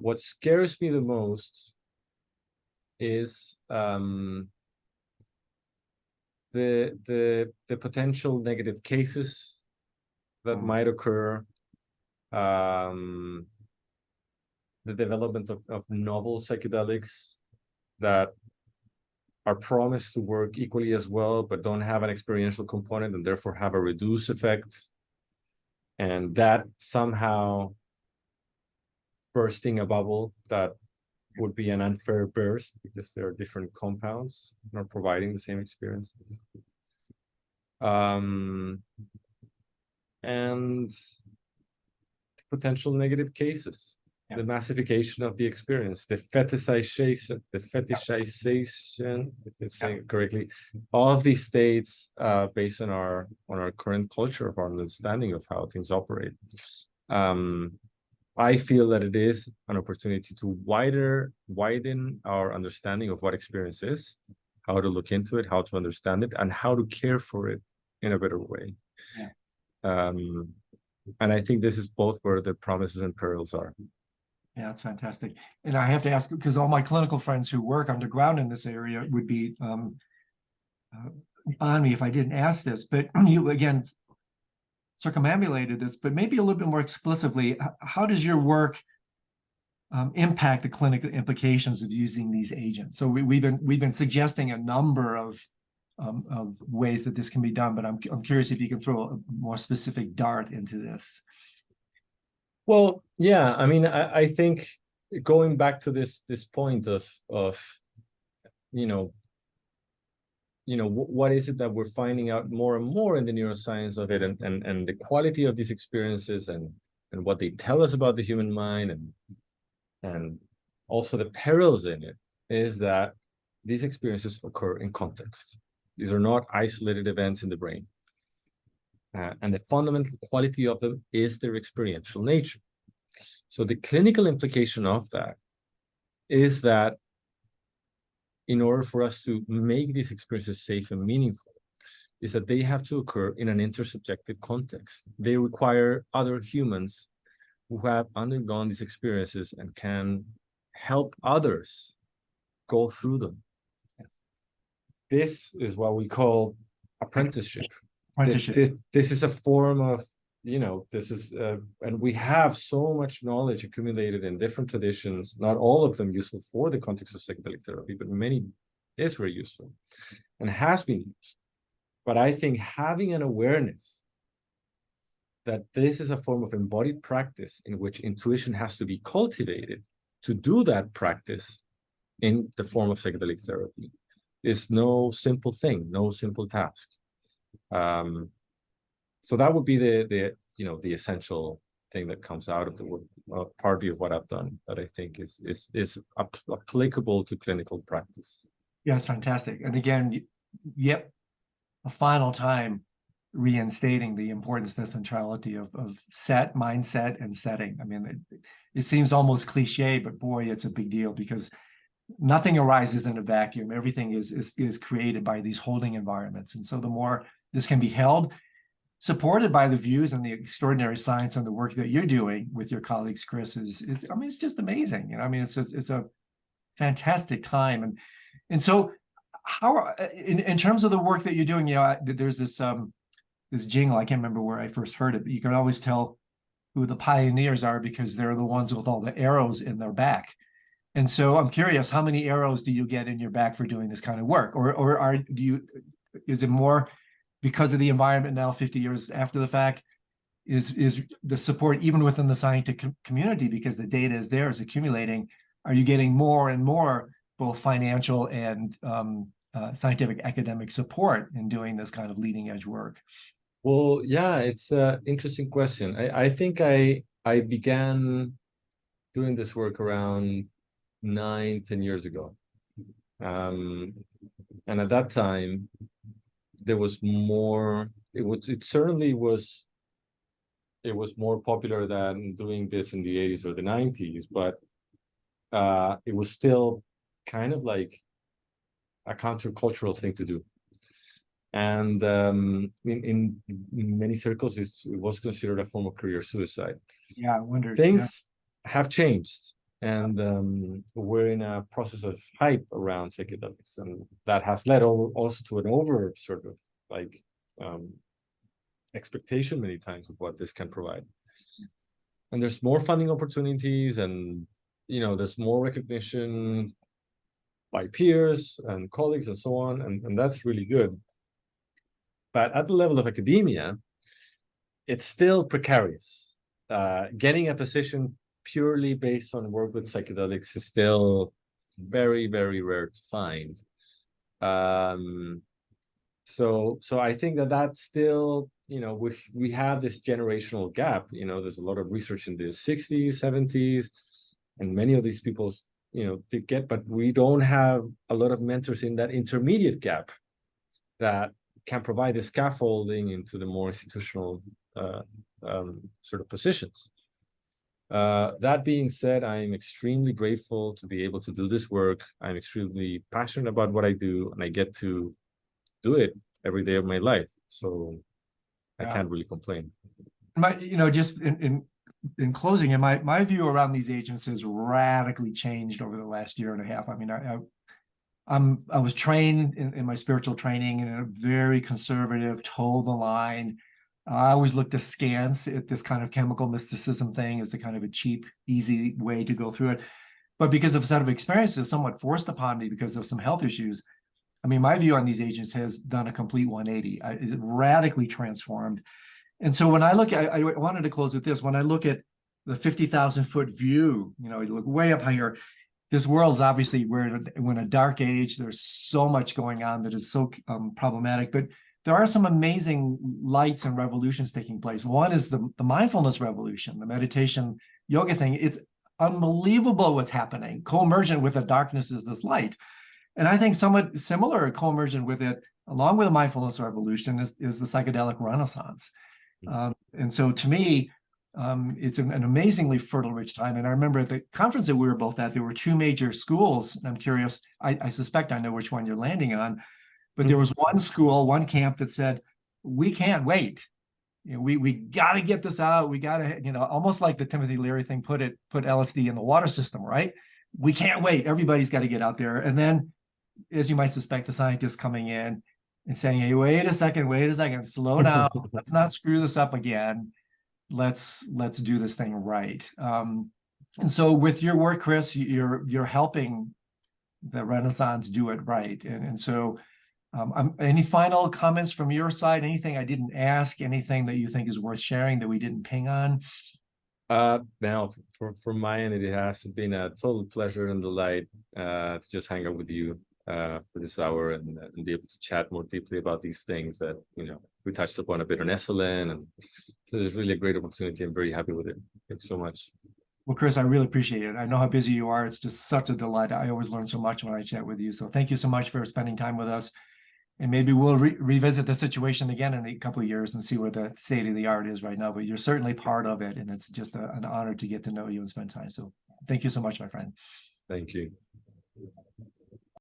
What scares me the most is the potential negative cases that might occur, the development of novel psychedelics that are promised to work equally as well, but don't have an experiential component and therefore have a reduced effect, and that somehow bursting a bubble that would be an unfair burst because there are different compounds not providing the same experiences. And potential negative cases, the massification of the experience, the fetishization, if it's saying correctly, of these states based on our current culture, of our understanding of how things operate. I feel that it is an opportunity to widen our understanding of what experience is, how to look into it, how to understand it, and how to care for it in a better way. Yeah. And I think this is both where the promises and perils are. Yeah, that's fantastic. And I have to ask, because all my clinical friends who work underground in this area would be on me if I didn't ask this, but you, again, circumambulated this, but maybe a little bit more explicitly, how does your work impact the clinical implications of using these agents? So we've been suggesting a number of ways that this can be done, but I'm curious if you can throw a more specific dart into this. Well, yeah, I mean, I think going back to this point of what is it that we're finding out more and more in the neuroscience of it, and the quality of these experiences, and what they tell us about the human mind, and also the perils in it, is that these experiences occur in context. These are not isolated events in the brain. And the fundamental quality of them is their experiential nature. So the clinical implication of that is that in order for us to make these experiences safe and meaningful, is that they have to occur in an intersubjective context. They require other humans who have undergone these experiences and can help others go through them. This is what we call apprenticeship. This is a form of, this is, and we have so much knowledge accumulated in different traditions, not all of them useful for the context of psychedelic therapy, but many is very useful and has been used. But I think having an awareness that this is a form of embodied practice in which intuition has to be cultivated to do that practice in the form of psychedelic therapy is no simple thing, no simple task. So that would be the essential thing that comes out of the work, partly of what I've done, that I think is applicable to clinical practice. Yeah, it's fantastic. And again, yep, a final time reinstating the importance, the centrality of mindset and setting. I mean, it seems almost cliche, but boy, it's a big deal, because nothing arises in a vacuum. Everything is created by these holding environments. And so the more this can be held, supported by the views and the extraordinary science and the work that you're doing with your colleagues, Chris, it's just amazing. You know, I mean, it's a fantastic time. And so how, in terms of the work that you're doing, you know, there's this jingle, I can't remember where I first heard it, but you can always tell who the pioneers are because they're the ones with all the arrows in their back. And so I'm curious, how many arrows do you get in your back for doing this kind of work? Or is it more because of the environment now, 50 years after the fact, is the support even within the scientific community, because the data is there, is accumulating, are you getting more and more both financial and scientific academic support in doing this kind of leading edge work? Well, yeah, it's an interesting question. I think I began doing this work around 9-10 years ago. And at that time, there was more, it certainly was, it was more popular than doing this in the 80s or the 90s, but it was still kind of like a countercultural thing to do. And in many circles, it was considered a form of career suicide. Yeah, I wondered. Things have changed, and we're in a process of hype around psychedelics, and that has led also to an over sort of like expectation many times of what this can provide. And there's more funding opportunities, and there's more recognition by peers and colleagues and so on, and that's really good. But at the level of academia, it's still precarious. Getting a position purely based on work with psychedelics is still very, very rare to find. So I think that still, we have this generational gap. There's a lot of research in the 60s, 70s, and many of these people, did get, but we don't have a lot of mentors in that intermediate gap that can provide the scaffolding into the more institutional sort of positions. That being said, I'm extremely grateful to be able to do this work. I'm extremely passionate about what I do, and I get to do it every day of my life. So I can't really complain. Just in closing, and my view around these agents has radically changed over the last year and a half. I mean, I was trained in my spiritual training in a very conservative, toe the line. I always looked askance at this kind of chemical mysticism thing as a kind of a cheap, easy way to go through it. But because of a set of experiences somewhat forced upon me because of some health issues, I mean, my view on these agents has done a complete 180. It radically transformed. And so when I look at, I wanted to close with this, when I look at the 50,000-foot view, you look way up higher, this world is obviously, we're in a dark age. There's so much going on that is so problematic, but there are some amazing lights and revolutions taking place. One is the mindfulness revolution, the meditation yoga thing. It's unbelievable what's happening. Co-emergent with the darkness is this light. And I think somewhat similar, co-emergent with it, along with the mindfulness revolution, is the psychedelic renaissance. And so to me, it's an amazingly fertile, rich time. And I remember at the conference that we were both at, there were two major schools. And I'm curious, I suspect I know which one you're landing on, but there was one school, one camp that said, we can't wait. We got to get this out. We got to, almost like the Timothy Leary thing, put LSD in the water system, right? We can't wait. Everybody's got to get out there. And then, as you might suspect, the scientists coming in and saying, hey, wait a second, slow down. Let's not screw this up again. Let's do this thing right. And so with your work, Chris, you're helping the Renaissance do it right. And so Any final comments from your side? Anything I didn't ask? Anything that you think is worth sharing that we didn't ping on? Now from my end, it has been a total pleasure and delight to just hang out with you for this hour and be able to chat more deeply about these things that, you know, we touched upon a bit on SLN, and so it's really a great opportunity. I'm very happy with it. Thanks so much. Well, Chris, I really appreciate it. I know how busy you are. It's just such a delight. I always learn so much when I chat with you. So thank you so much for spending time with us. And maybe we'll revisit the situation again in a couple of years and see where the state of the art is right now. But you're certainly part of it. And it's just an honor to get to know you and spend time. So thank you so much, my friend. Thank you.